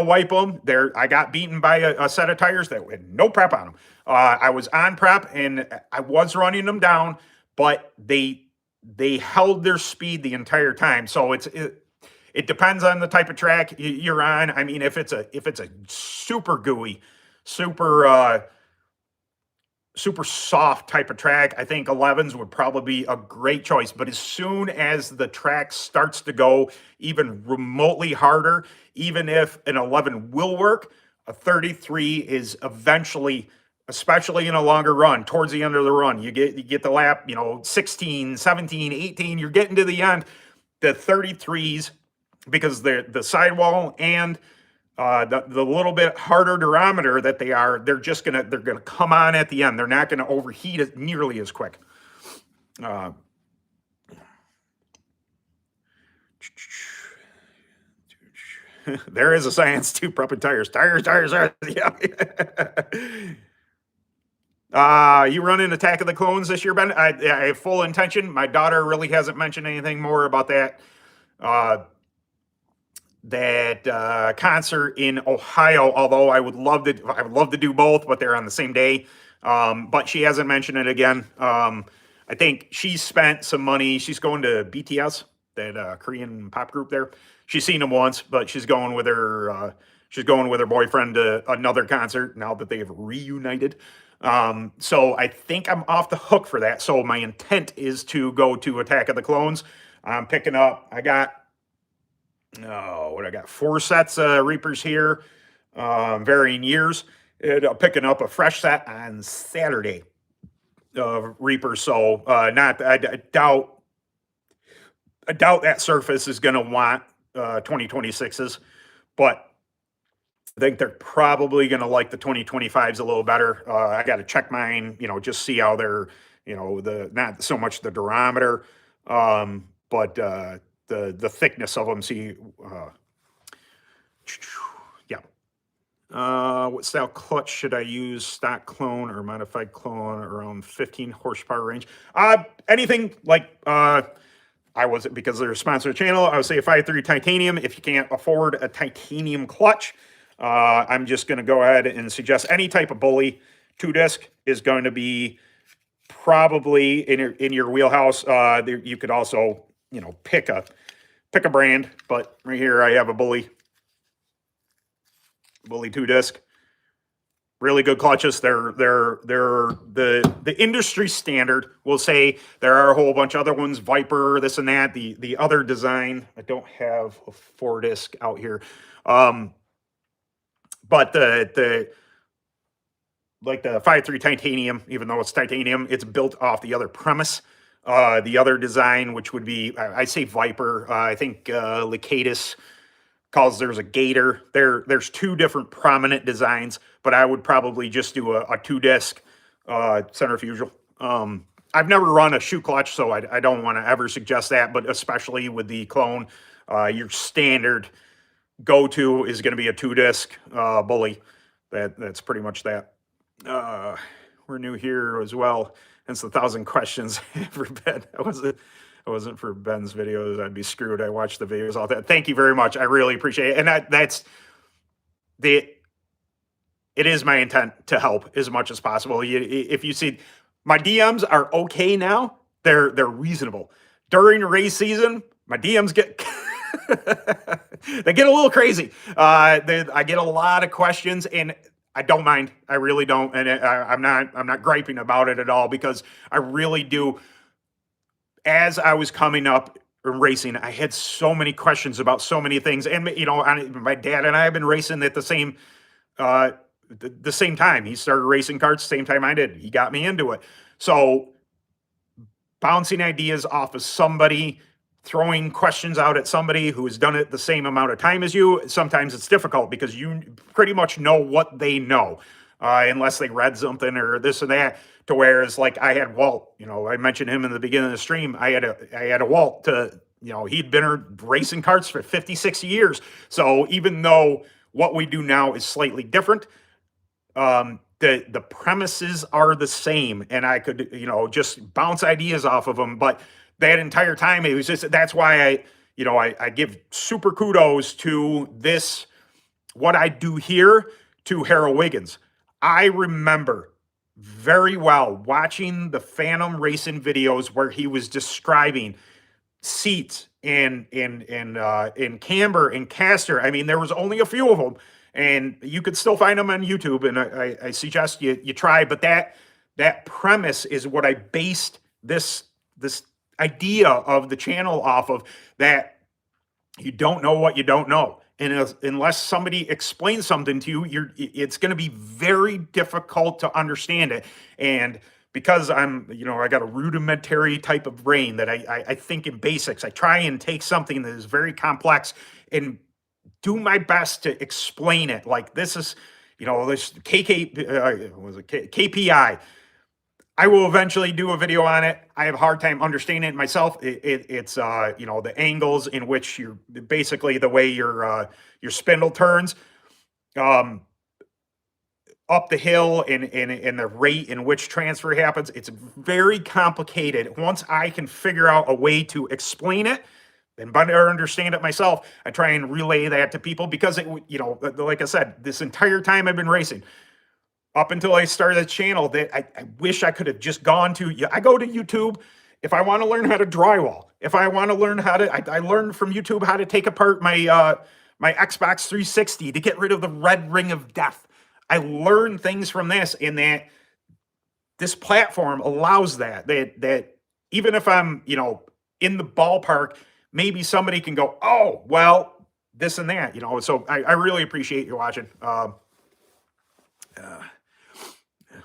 wipe them, I got beaten by a set of tires that had no prep on them. I was on prep and I was running them down, but they held their speed the entire time. So it depends on the type of track you're on. I mean, if it's a super gooey, super super soft type of track, I think 11s would probably be a great choice. But as soon as the track starts to go even remotely harder, even if an 11 will work, a 33 is eventually, especially in a longer run, towards the end of the run, you get the lap, 16, 17, 18, you're getting to the end. The 33s, because the sidewall and the little bit harder durometer that they're gonna come on at the end. They're not gonna overheat it nearly as quick. There is a science to prepping tires. Tires. Yeah. You running Attack of the Clones this year, Ben? I have full intention. My daughter really hasn't mentioned anything more about that. Concert in Ohio, although I would love to do both, but they're on the same day. But she hasn't mentioned it again. I think she spent some money. She's going to BTS, that Korean pop group there. She's seen them once, but she's going with her boyfriend to another concert now that they have reunited. So I think I'm off the hook for that. So my intent is to go to Attack of the Clones. I'm picking up, I got 4 sets of Reapers here, varying years. Picking up a fresh set on Saturday of Reapers. So I doubt that Surface is going to want 2026s, but I think they're probably going to like the 2025s a little better. I got to check mine, just see how they're, not so much the durometer, but the thickness of them. See, what style clutch should I use? Stock clone or modified clone, around 15 horsepower range? Anything like, because they're a sponsored channel, I would say a 5.3 titanium. If you can't afford a titanium clutch, I'm just going to go ahead and suggest any type of bully. 2-disc is going to be probably in your wheelhouse. You could also, pick a brand, but right here I have a bully 2-disc. Really good clutches. They're the industry standard. We'll say there are a whole bunch of other ones, Viper, this and that. The other design, I don't have a 4-disc out here, but the 5.3 titanium, even though it's titanium, it's built off the other premise. The other design, which would be, I say Viper. I think Licatus calls theirs a Gator. There's 2 different prominent designs, but I would probably just do a 2-disc centrifugal. I've never run a shoe clutch, so I don't want to ever suggest that, but especially with the clone, your standard go-to is going to be a 2-disc bully. That's pretty much that. We're new here as well. Hence the 1,000 questions for Ben. I wasn't for Ben's videos, I'd be screwed. I watched the videos, all that. Thank you very much. I really appreciate it. And it is my intent to help as much as possible. If you see, my DMs are okay now. They're reasonable. During race season, my DMs get they get a little crazy. I get a lot of questions, and I don't mind. I really don't, and I'm not griping about it at all, because I really do. As I was coming up in racing, I had so many questions about so many things, and my dad and I have been racing at the same time. He started racing karts the same time I did. He got me into it. So bouncing ideas off of somebody, throwing questions out at somebody who has done it the same amount of time as you, sometimes it's difficult because you pretty much know what they know, unless they read something or this and that. To whereas, like, I had Walt, I mentioned him in the beginning of the stream. I had a Walt to, he'd been racing karts for 50, 60 years. So even though what we do now is slightly different, the premises are the same, and I could, just bounce ideas off of them. But that entire time, it was just, that's why you know, I give super kudos to this, what I do here, to Harold Wiggins. I remember very well watching the Phantom Racing videos where he was describing seats and camber and caster. I mean, there was only a few of them, and you could still find them on YouTube. And I suggest you try. But that premise is what I based this idea of the channel off of. That you don't know what you don't know, and unless somebody explains something to you, it's going to be very difficult to understand it. And because I'm, you know, I got a rudimentary type of brain that I think in basics. I try and take something that is very complex and do my best to explain it. Like this is, you know, this KPI. I will eventually do a video on it. I have a hard time understanding it myself. It's you know, the angles in which you're basically the way your spindle turns. Up the hill and the rate in which transfer happens. It's very complicated. Once I can figure out a way to explain it and better understand it myself, I try and relay that to people because, it, you know, like I said, this entire time I've been racing, up until I started the channel, that I wish I could have just gone to, I go to YouTube if I want to learn how to drywall. If I want to learn how to, I learned from YouTube how to take apart my my Xbox 360 to get rid of the red ring of death. I learned things from this, and that this platform allows that even if I'm, you know, in the ballpark, maybe somebody can go, oh, well, this and that, you know. So I really appreciate you watching.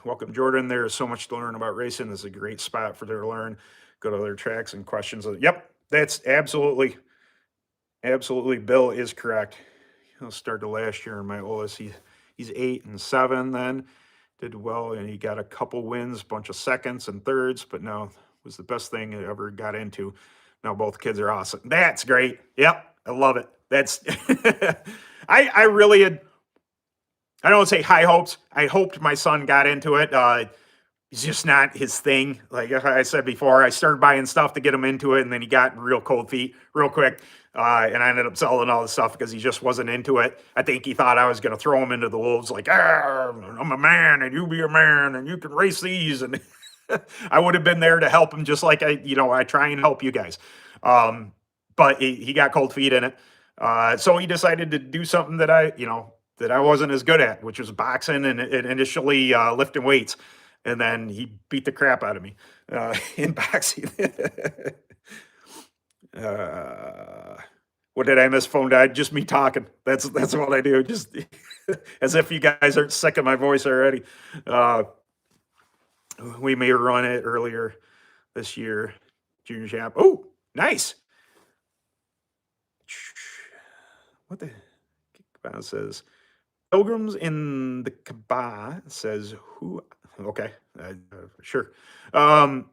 Welcome, Jordan. There's so much to learn about racing. This is a great spot for there to learn. Go to their tracks and questions. Yep, that's absolutely Bill is correct. He'll start the last year in my oldest. He's 8 and 7 then. Did well, and he got a couple wins, bunch of seconds and thirds, but no, was the best thing I ever got into. Now both kids are awesome. That's great. Yep, I love it. That's I really had, I don't say high hopes. I hoped my son got into it. It's just not his thing. Like I said before, I started buying stuff to get him into it, and then he got real cold feet real quick. And I ended up selling all the stuff because he just wasn't into it. I think he thought I was going to throw him into the wolves, like, I'm a man and you be a man and you can race these. And I would have been there to help him, just like I try and help you guys. But he got cold feet in it. So he decided to do something that I wasn't as good at, which was boxing and initially lifting weights. And then he beat the crap out of me in boxing. What did I miss? Phone died. Just me talking. That's what I do. Just as if you guys aren't sick of my voice already. We may run it earlier this year. Junior champ. Oh, nice. What the Kaaba says? Pilgrims in the Kaaba says who? Okay, sure. Ron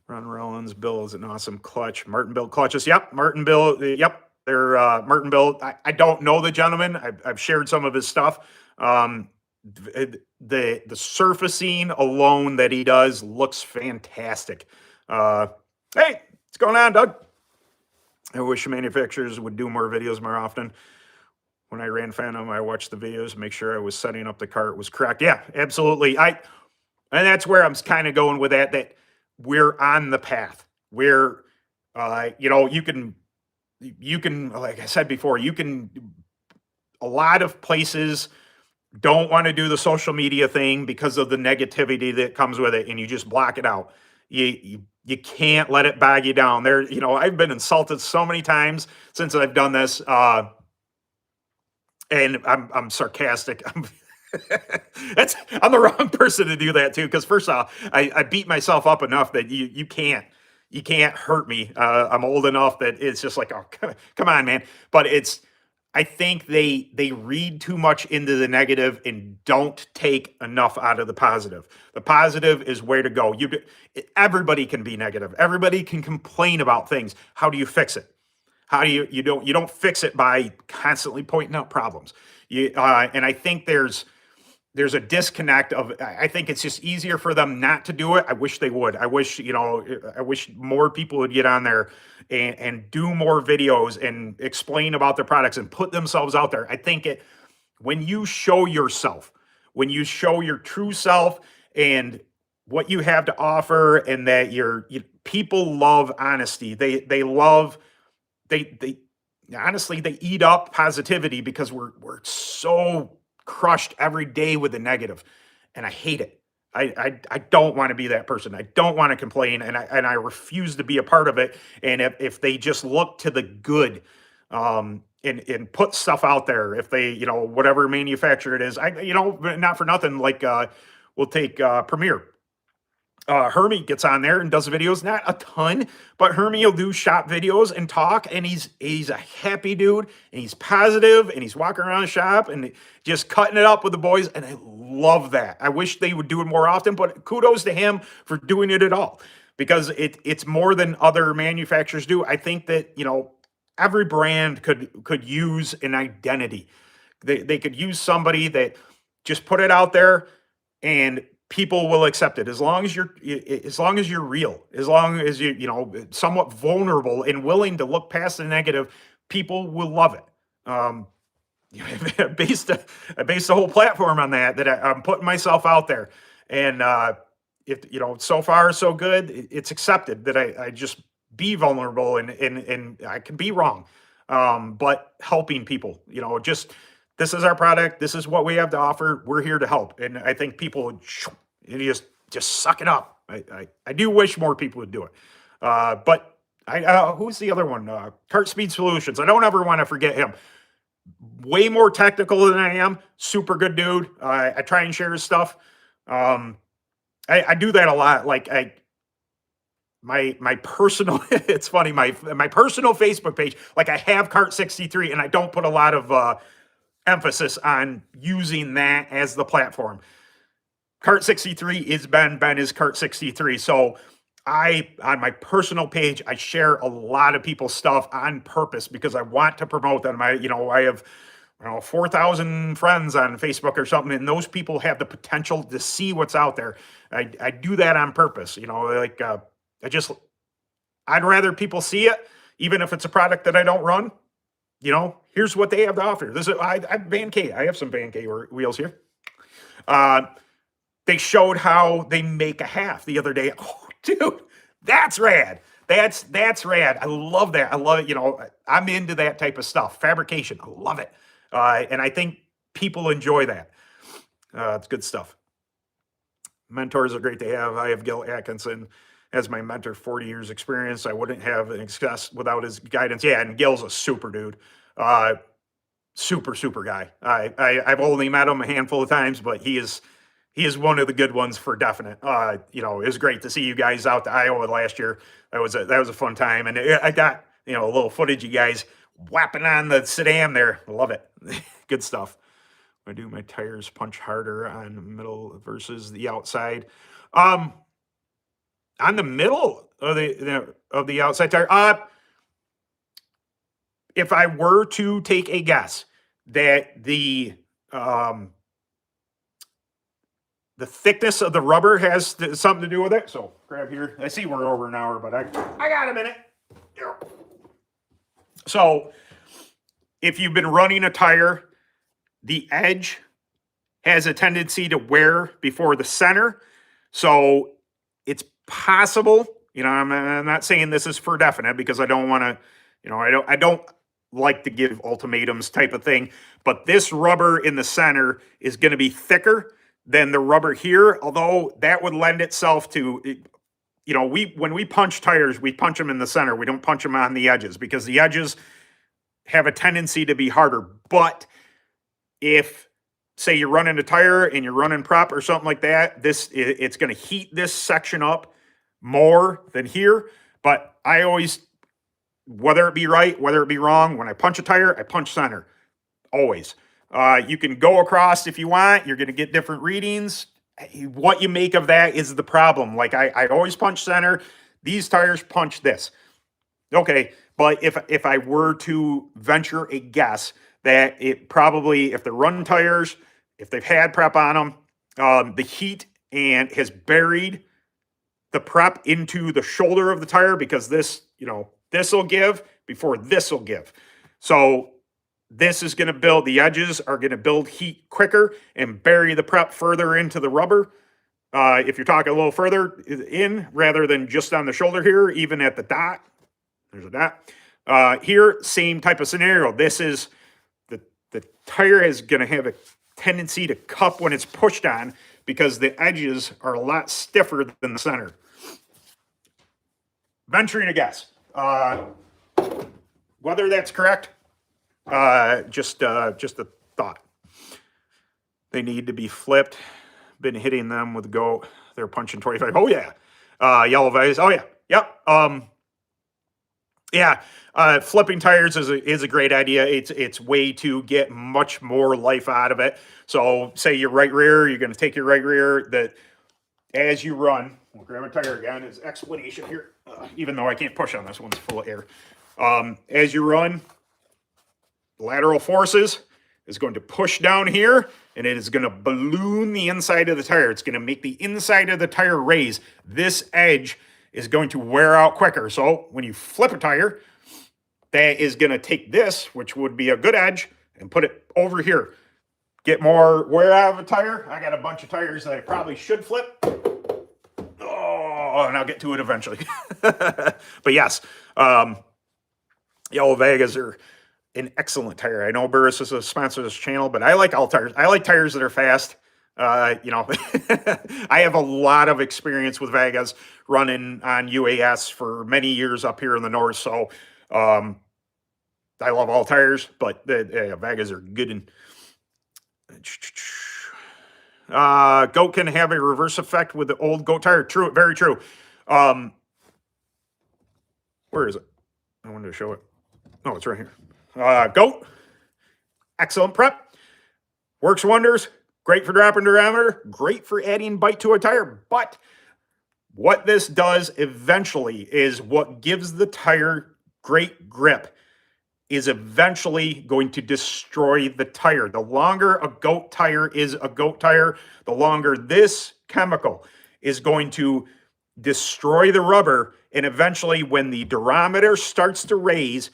Rollins, Bill is an awesome clutch. Martin Bill clutches. Yep, Martin Bill. Yep, they're Martin Bill. I don't know the gentleman. I've shared some of his stuff. The surfacing alone that he does looks fantastic. Hey, what's going on, Doug? I wish manufacturers would do more videos more often. When I ran Phantom, I watched the videos, make sure I was setting up the cart was correct. Yeah, absolutely. And that's where I'm kind of going with that we're on the path where, you can, like I said before, a lot of places don't want to do the social media thing because of the negativity that comes with it, and you just block it out. You can't let it bog you down. I've been insulted so many times since I've done this, and I'm sarcastic. I'm the wrong person to do that too, because first off, I beat myself up enough that you can't hurt me. I'm old enough that it's just like, oh, come on, man. But I think they read too much into the negative and don't take enough out of the positive. The positive is where to go. Everybody can be negative. Everybody can complain about things. How do you fix it? How do you don't fix it by constantly pointing out problems. And I think there's a disconnect of, I think it's just easier for them not to do it. I wish they would. I wish more people would get on there and do more videos and explain about their products and put themselves out there. I think when you show yourself, when you show your true self and what you have to offer, and that people love honesty. They love they honestly, they eat up positivity because we're so crushed every day with the negative, and I hate it. I don't want to be that person. I don't want to complain, and I refuse to be a part of it. And if they just look to the good, and put stuff out there, if they, whatever manufacturer it is, not for nothing, like we'll take Premiere. Hermie gets on there and does videos, not a ton, but Hermie will do shop videos and talk, and he's a happy dude, and he's positive, and he's walking around the shop and just cutting it up with the boys, and I love that. I wish they would do it more often, but kudos to him for doing it at all, because it's more than other manufacturers do. I think that, every brand could use an identity. They could use somebody that just put it out there, and people will accept it as long as you're real, as long as somewhat vulnerable and willing to look past the negative. People will love it. I based the whole platform on that I'm putting myself out there, and if so far so good, it's accepted that I just be vulnerable, and I can be wrong, but helping people, just, this is our product, this is what we have to offer, we're here to help. And I think people just suck it up. I do wish more people would do it. But who's the other one? Kart Speed Solutions. I don't ever want to forget him. Way more technical than I am. Super good dude. I try and share his stuff. I do that a lot. Like my personal, it's funny, my personal Facebook page, like I have Kart 63, and I don't put a lot of emphasis on using that as the platform. Kart 63 is Ben is Kart 63. So on my personal page, I share a lot of people's stuff on purpose because I want to promote them. I have 4,000 friends on Facebook or something, and those people have the potential to see what's out there. I do that on purpose. I'd rather people see it, even if it's a product that I don't run. Here's what they have to offer. I Van K. I have some Van K wheels here. They showed how they make a half the other day. Oh, dude, that's rad. That's rad. I love that. I love it. I'm into that type of stuff. Fabrication. I love it. And I think people enjoy that. It's good stuff. Mentors are great to have. I have Gil Atkinson as my mentor, 40 years experience. I wouldn't have an success without his guidance. Yeah, and Gil's a super dude. Super guy. I've only met him a handful of times, but he is one of the good ones for definite. It was great to see you guys out to Iowa last year. That was a fun time, and I got a little footage of you guys whapping on the sedan there. Love it. Good stuff. I do my tires punch harder on the middle versus the outside. On the middle of the outside tire. If I were to take a guess that the thickness of the rubber has something to do with it. So grab here. I see we're over an hour, but I got a minute. So if you've been running a tire, the edge has a tendency to wear before the center. So it's possible, I'm not saying this is for definite because I don't want to, I don't like to give ultimatums type of thing, but this rubber in the center is going to be thicker than the rubber here, although that would lend itself to, when we punch tires, we punch them in the center. We don't punch them on the edges because the edges have a tendency to be harder. But if, say, you're running a tire and you're running prop or something like that, it's going to heat this section up more than here. But I always, whether it be right, whether it be wrong, when I punch a tire, I punch center, always. You can go across if you want. You're going to get different readings. What you make of that is the problem. Like I always punch center. These tires punch this. Okay, but if I were to venture a guess that it probably, if they're run tires, if they've had prep on them, the heat has buried the prep into the shoulder of the tire because this, this will give before this will give. So this is going to build, the edges are going to build heat quicker and bury the prep further into the rubber. If you're talking a little further in rather than just on the shoulder here, even at the dot, there's a dot. Here, same type of scenario. This is, the tire is going to have a tendency to cup when it's pushed on because the edges are a lot stiffer than the center. Venturing a guess. Whether that's correct, just a thought. They need to be flipped. Been hitting them with GOAT. They're punching 25. Oh yeah. Yellow vase. Oh yeah. Yep. Yeah. Flipping tires is a great idea. It's way to get much more life out of it. So say your right rear, you're going to take your right rear, that as you run, we'll grab a tire again, is explanation here, even though I can't push on this one's full of air. As you run, lateral forces is going to push down here, and it is going to balloon the inside of the tire. It's going to make the inside of the tire raise. This edge is going to wear out quicker. So when you flip a tire, that is going to take this, which would be a good edge, and put it over here. Get more wear out of a tire. I got a bunch of tires that I probably should flip. Oh, and I'll get to it eventually. But yes, Yellow Vegas are an excellent tire. I know Burris is a sponsor of this channel, but I like all tires. I like tires that are fast. I have a lot of experience with Vegas running on UAS for many years up here in the north. So, I love all tires, but the Vegas are good. And GOAT can have a reverse effect with the old GOAT tire. True, very true. Where is it? I wanted to show it. Oh, it's right here. GOAT, excellent prep, works wonders, great for dropping diameter, great for adding bite to a tire. But what this does eventually is what gives the tire great grip is eventually going to destroy the tire. The longer a GOAT tire is a GOAT tire, the longer this chemical is going to destroy the rubber. And eventually when the durometer starts to raise,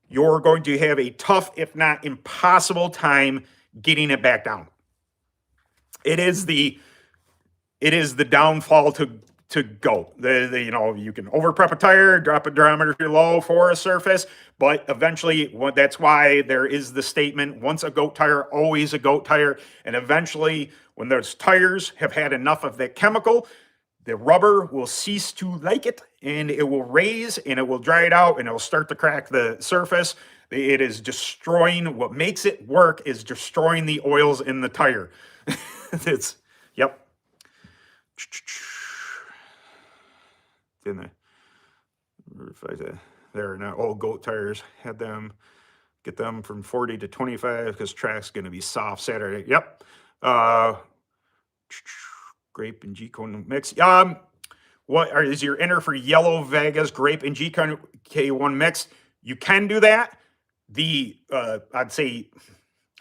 you're going to have a tough, if not impossible time getting it back down. It is the downfall to GOAT. You can over prep a tire, drop a durometer too low for a surface, but eventually, that's why there is the statement, once a GOAT tire, always a GOAT tire. And eventually, when those tires have had enough of that chemical, the rubber will cease to like it, and it will raise, and it will dry it out, and it will start to crack the surface. It is destroying, what makes it work is destroying the oils in the tire. Yep. Didn't I? There are now old GOAT tires. Had them, get them from 40 to 25 because track's going to be soft Saturday. Yep. Grape and G-Cone mix. Is your inner for Yellow Vegas grape and GK1 mix? You can do that. I'd say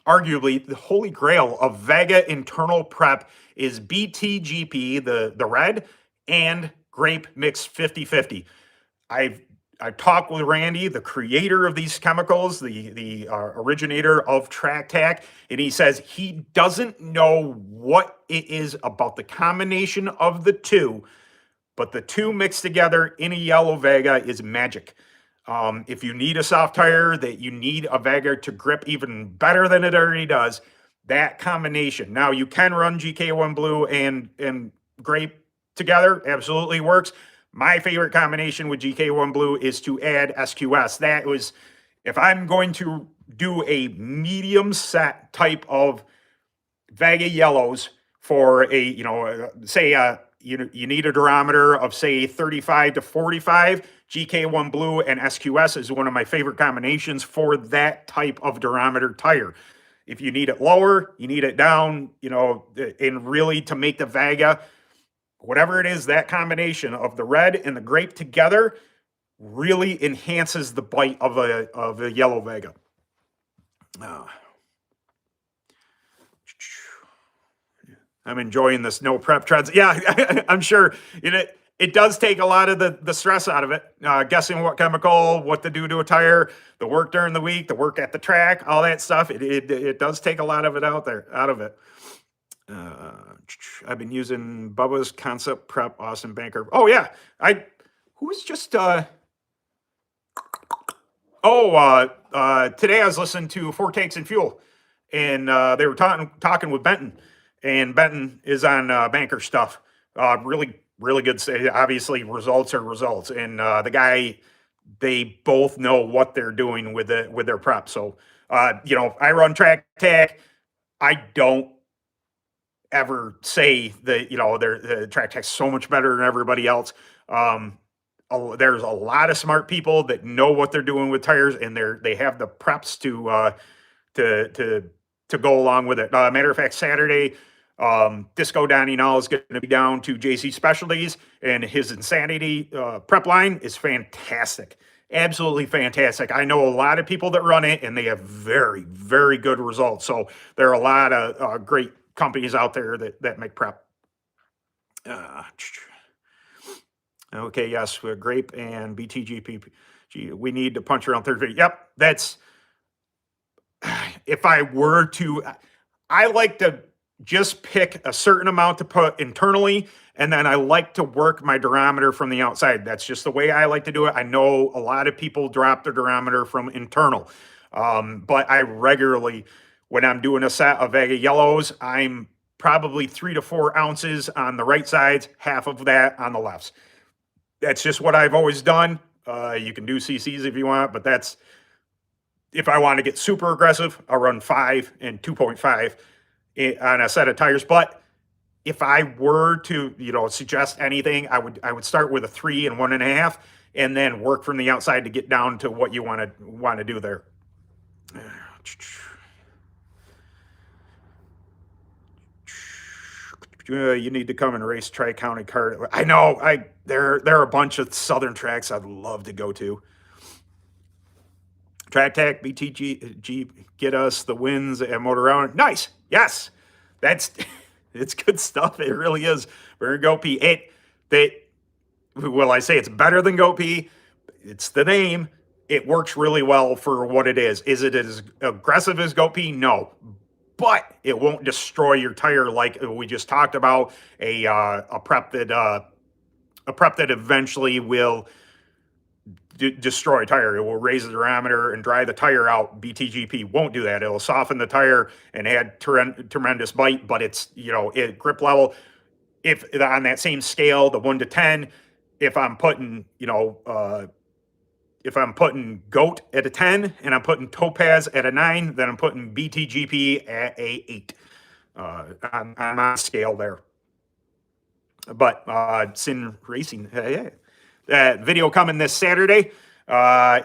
arguably the holy grail of Vega internal prep is BTGP, the red, and grape mix 50-50. I've talked with Randy, the creator of these chemicals, the originator of TrackTac, and he says he doesn't know what it is about the combination of the two, but the two mixed together in a Yellow Vega is magic. If you need a soft tire, that you need a Vega to grip even better than it already does, that combination. Now, you can run GK1 Blue and grape together, absolutely works. My favorite combination with GK1 Blue is to add SQS. That was, if I'm going to do a medium set type of Vega yellows for a, say you need a durometer of say 35 to 45, GK1 Blue and SQS is one of my favorite combinations for that type of durometer tire. If you need it lower, you need it down, and really to make the Vega, whatever it is, that combination of the red and the grape together really enhances the bite of a Yellow Vega. I'm enjoying this no prep trends. Yeah, I'm sure. it does take a lot of the stress out of it. Guessing what chemical, what to do to a tire, the work during the week, the work at the track, all that stuff. It does take a lot of it out of it. I've been using Bubba's Concept Prep Austin Banker. Oh yeah, who was just today I was listening to Four Tanks and Fuel, and they were talking with Benton, and Benton is on banker stuff. Really good. Obviously, results are results, and the guy, they both know what they're doing with their prep. So, I run track tag. I don't ever say that the track tech's so much better than everybody else. There's a lot of smart people that know what they're doing with tires, and they have the preps to go along with it. Matter of fact, Saturday, Disco Donnie now is going to be down to JC Specialties, and his Insanity prep line is fantastic. Absolutely fantastic. I know a lot of people that run it, and they have very, very good results. So there are a lot of great companies out there that make prep. Okay, yes, Grape and BTGP. We need to punch around 30 feet. Yep, that's, if I were to, I like to just pick a certain amount to put internally, and then I like to work my durometer from the outside. That's just the way I like to do it. I know a lot of people drop their durometer from internal, but I regularly, when I'm doing a set of Vega yellows, I'm probably 3 to 4 ounces on the right sides, half of that on the lefts. That's just what I've always done. You can do CCs if you want, but that's, if I want to get super aggressive, I'll run 5 and 2.5 on a set of tires. But if I were to, suggest anything, I would start with a 3 and 1.5, and then work from the outside to get down to what you want to do there. You need to come and race Tri-County Kart. I know. There are a bunch of southern tracks I'd love to go to. Track Tech, BTG, get us the wins at Motor Round. Nice. Yes. It's good stuff. It really is. We're going to GoP. Will I say it's better than GoP? It's the name. It works really well for what it is. Is it as aggressive as GoP? No. But it won't destroy your tire like we just talked about. A prep that eventually will destroy a tire. It will raise the diameter and dry the tire out. BTGP won't do that. It'll soften the tire and add tremendous bite, but it's, grip level. If on that same scale, the 1 to 10, if I'm putting, if I'm putting GOAT at a 10 and I'm putting Topaz at a 9, then I'm putting BTGP at a 8 on my scale there. But Sin Racing, video coming this Saturday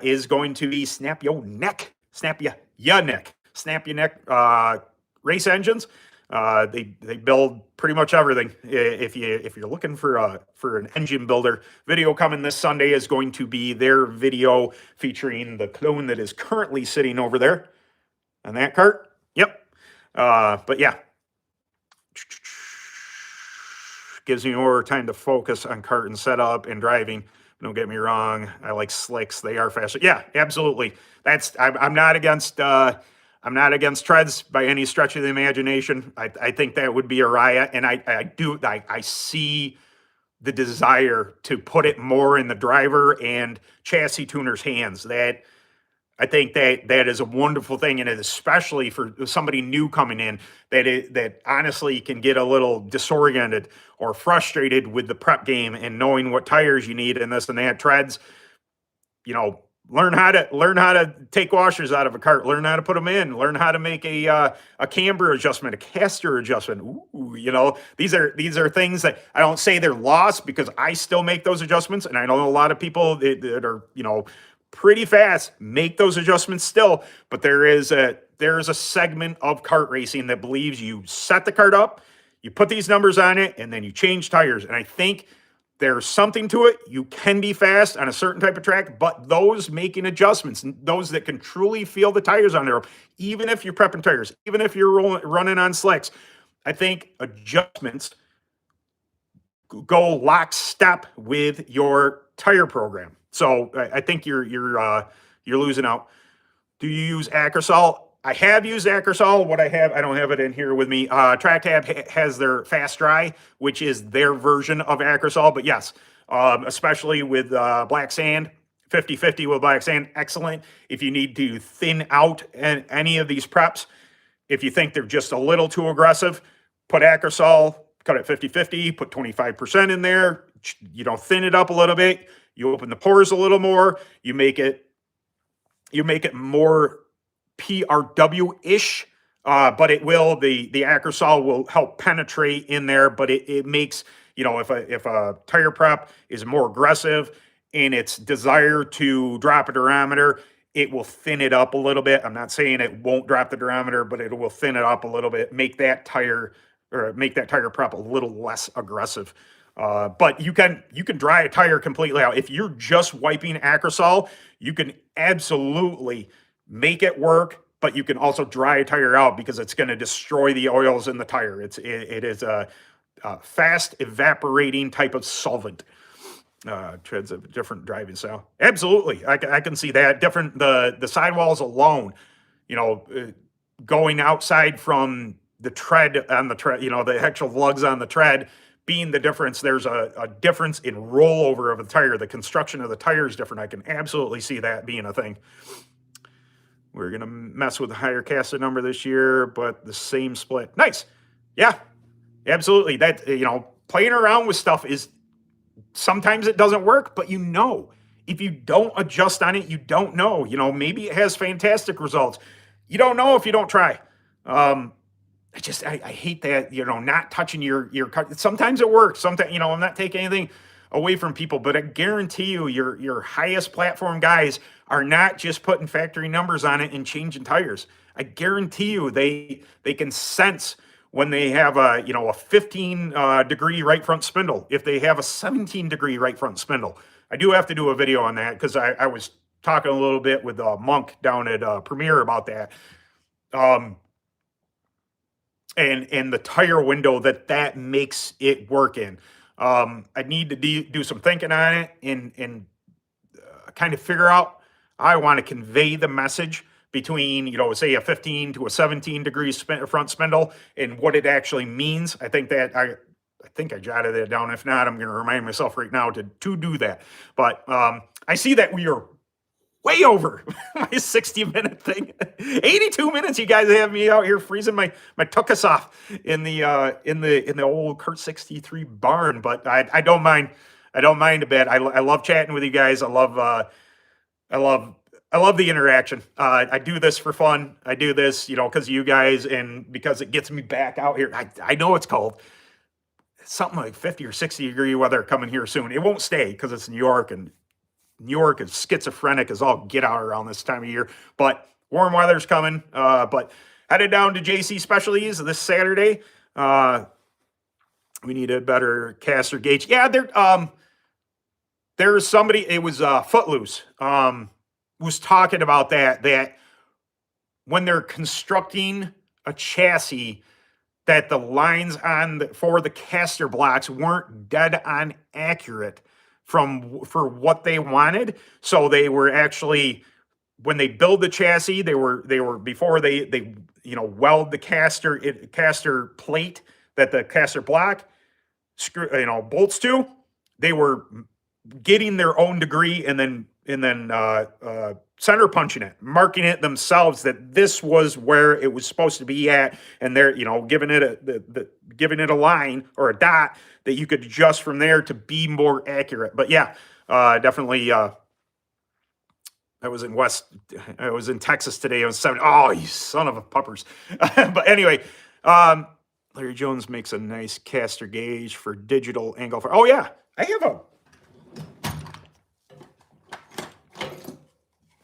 is going to be Snap Your Neck race engines. They build pretty much everything. If you're looking for an engine builder, video coming this Sunday is going to be their video featuring the clone that is currently sitting over there on that cart. Yep. But yeah, gives me more time to focus on cart and setup and driving. Don't get me wrong. I like slicks. They are faster. Yeah, absolutely. I'm not against. I'm not against treads by any stretch of the imagination. I think that would be a riot, and I see the desire to put it more in the driver and chassis tuner's hands. That I think that is a wonderful thing, and especially for somebody new coming in, that honestly can get a little disoriented or frustrated with the prep game and knowing what tires you need and this and that. Treads, learn how to take washers out of a cart, learn how to put them in, learn how to make a camber adjustment, a caster adjustment. Ooh, these are things that I don't say they're lost, because I still make those adjustments, and I know a lot of people that are pretty fast make those adjustments still. But there is a segment of kart racing that believes you set the kart up, you put these numbers on it, and then you change tires. And I think there's something to it. You can be fast on a certain type of track, but those making adjustments, those that can truly feel the tires on there, even if you're prepping tires, even if you're running on slicks, I think adjustments go lockstep with your tire program. So I think you're losing out. Do you use Acrosol? I have used Acrosol. What I don't have it in here with me. TrackTab has their Fast Dry, which is their version of Acrosol. But yes, especially with black sand, 50/50 with black sand, excellent. If you need to thin out any of these preps, if you think they're just a little too aggressive, put Acrosol, cut it 50/50, put 25% in there. You know, thin it up a little bit. You open the pores a little more. You make it more PRW-ish, but it will, the Acrosol will help penetrate in there, but it makes, you know, if a tire prep is more aggressive in its desire to drop a durometer, it will thin it up a little bit. I'm not saying it won't drop the durometer, but it will thin it up a little bit, make that tire prep a little less aggressive. But you can dry a tire completely out. If you're just wiping Acrosol, you can absolutely make it work, but you can also dry a tire out because it's going to destroy the oils in the tire. It is a fast evaporating type of solvent. Treads a different driving style. Absolutely, I can see that. Different, the sidewalls alone, you know, going outside from the tread on the tread, you know, the actual lugs on the tread being the difference. There's a difference in rollover of the tire. The construction of the tire is different. I can absolutely see that being a thing. We're going to mess with the higher caster number this year, but the same split. Nice. Yeah, absolutely. That, you know, playing around with stuff is, sometimes it doesn't work, but you know, if you don't adjust on it, you don't know. You know, maybe it has fantastic results. You don't know if you don't try. I hate that, you know, not touching your car. Sometimes it works. Sometimes, you know, I'm not taking anything away from people, but I guarantee you, your highest platform guys are not just putting factory numbers on it and changing tires. I guarantee you, they can sense when they have a, you know, a 15 degree right front spindle, if they have a 17 degree right front spindle. I do have to do a video on that because I was talking a little bit with Monk down at Premiere about that. And the tire window that makes it work in. I need to do some thinking on it and kind of figure out how I want to convey the message between, you know, say a 15 to a 17 degrees front spindle and what it actually means. I think I jotted that down. If not, I'm going to remind myself right now to do that. But I see that we are way over my 60-minute thing. 82 minutes. You guys have me out here freezing my tuchus off in the old Kart 63 barn, but I don't mind. I don't mind a bit. I love chatting with you guys. I love the interaction. I do this for fun. I do this, you know, because of you guys and because it gets me back out here. I know it's cold. Something like 50 or 60 degree weather coming here soon. It won't stay because it's New York, and New York is schizophrenic as all get out around this time of year. But warm weather's coming. But headed down to JC Specialties this Saturday. We need a better caster gauge. Yeah, there's somebody, it was Footloose, was talking about that when they're constructing a chassis, that the lines for the caster blocks weren't dead on accurate for what they wanted. So they were actually, when they build the chassis, they were before they you know, weld the caster plate that the caster block bolts to, they were getting their own degree and then center punching it, marking it themselves that this was where it was supposed to be at, and they're, you know, giving it a line or a dot that you could adjust from there to be more accurate. But yeah, definitely. I was in Texas today. I was 7. Oh, you son of a puppers. But anyway, Larry Jones makes a nice caster gauge for digital angle. Oh yeah, I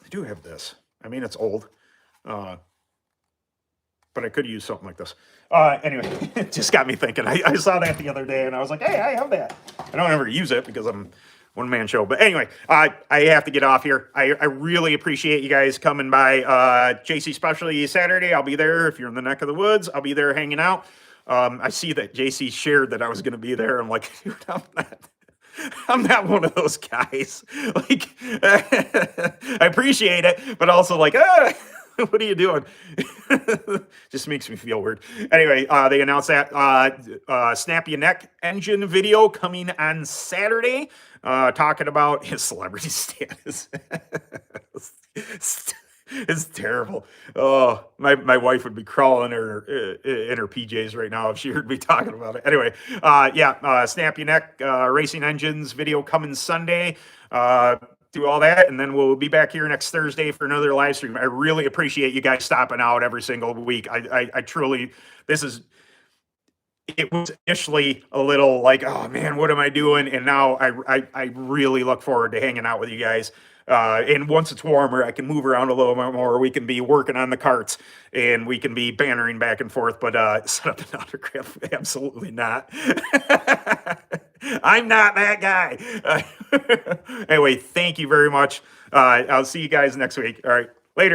do have this. I mean, it's old, but I could use something like this. Anyway, it just got me thinking. I saw that the other day, and I was like, hey, I have that. I don't ever use it because I'm one-man show. But anyway, I have to get off here. I really appreciate you guys coming by JC Specialty Saturday. I'll be there. If you're in the neck of the woods, I'll be there hanging out. I see that JC shared that I was going to be there. I'm like, dude, I'm not one of those guys. Like, I appreciate it, but also like, what are you doing? Just makes me feel weird. Anyway, they announced that Snap Your Neck engine video coming on Saturday, talking about his celebrity status. It's terrible. Oh, my wife would be crawling in her PJs right now if she heard me talking about it. Anyway, Snap Your Neck racing engines video coming Sunday. Do all that, and then we'll be back here next Thursday for another live stream. I really appreciate you guys stopping out every single week. I truly, it was initially a little like, oh man, what am I doing? And now I really look forward to hanging out with you guys. And once it's warmer, I can move around a little bit more. We can be working on the carts and we can be bantering back and forth, but set up an autograph, absolutely not. I'm not that guy. Anyway, thank you very much. I'll see you guys next week. All right, later.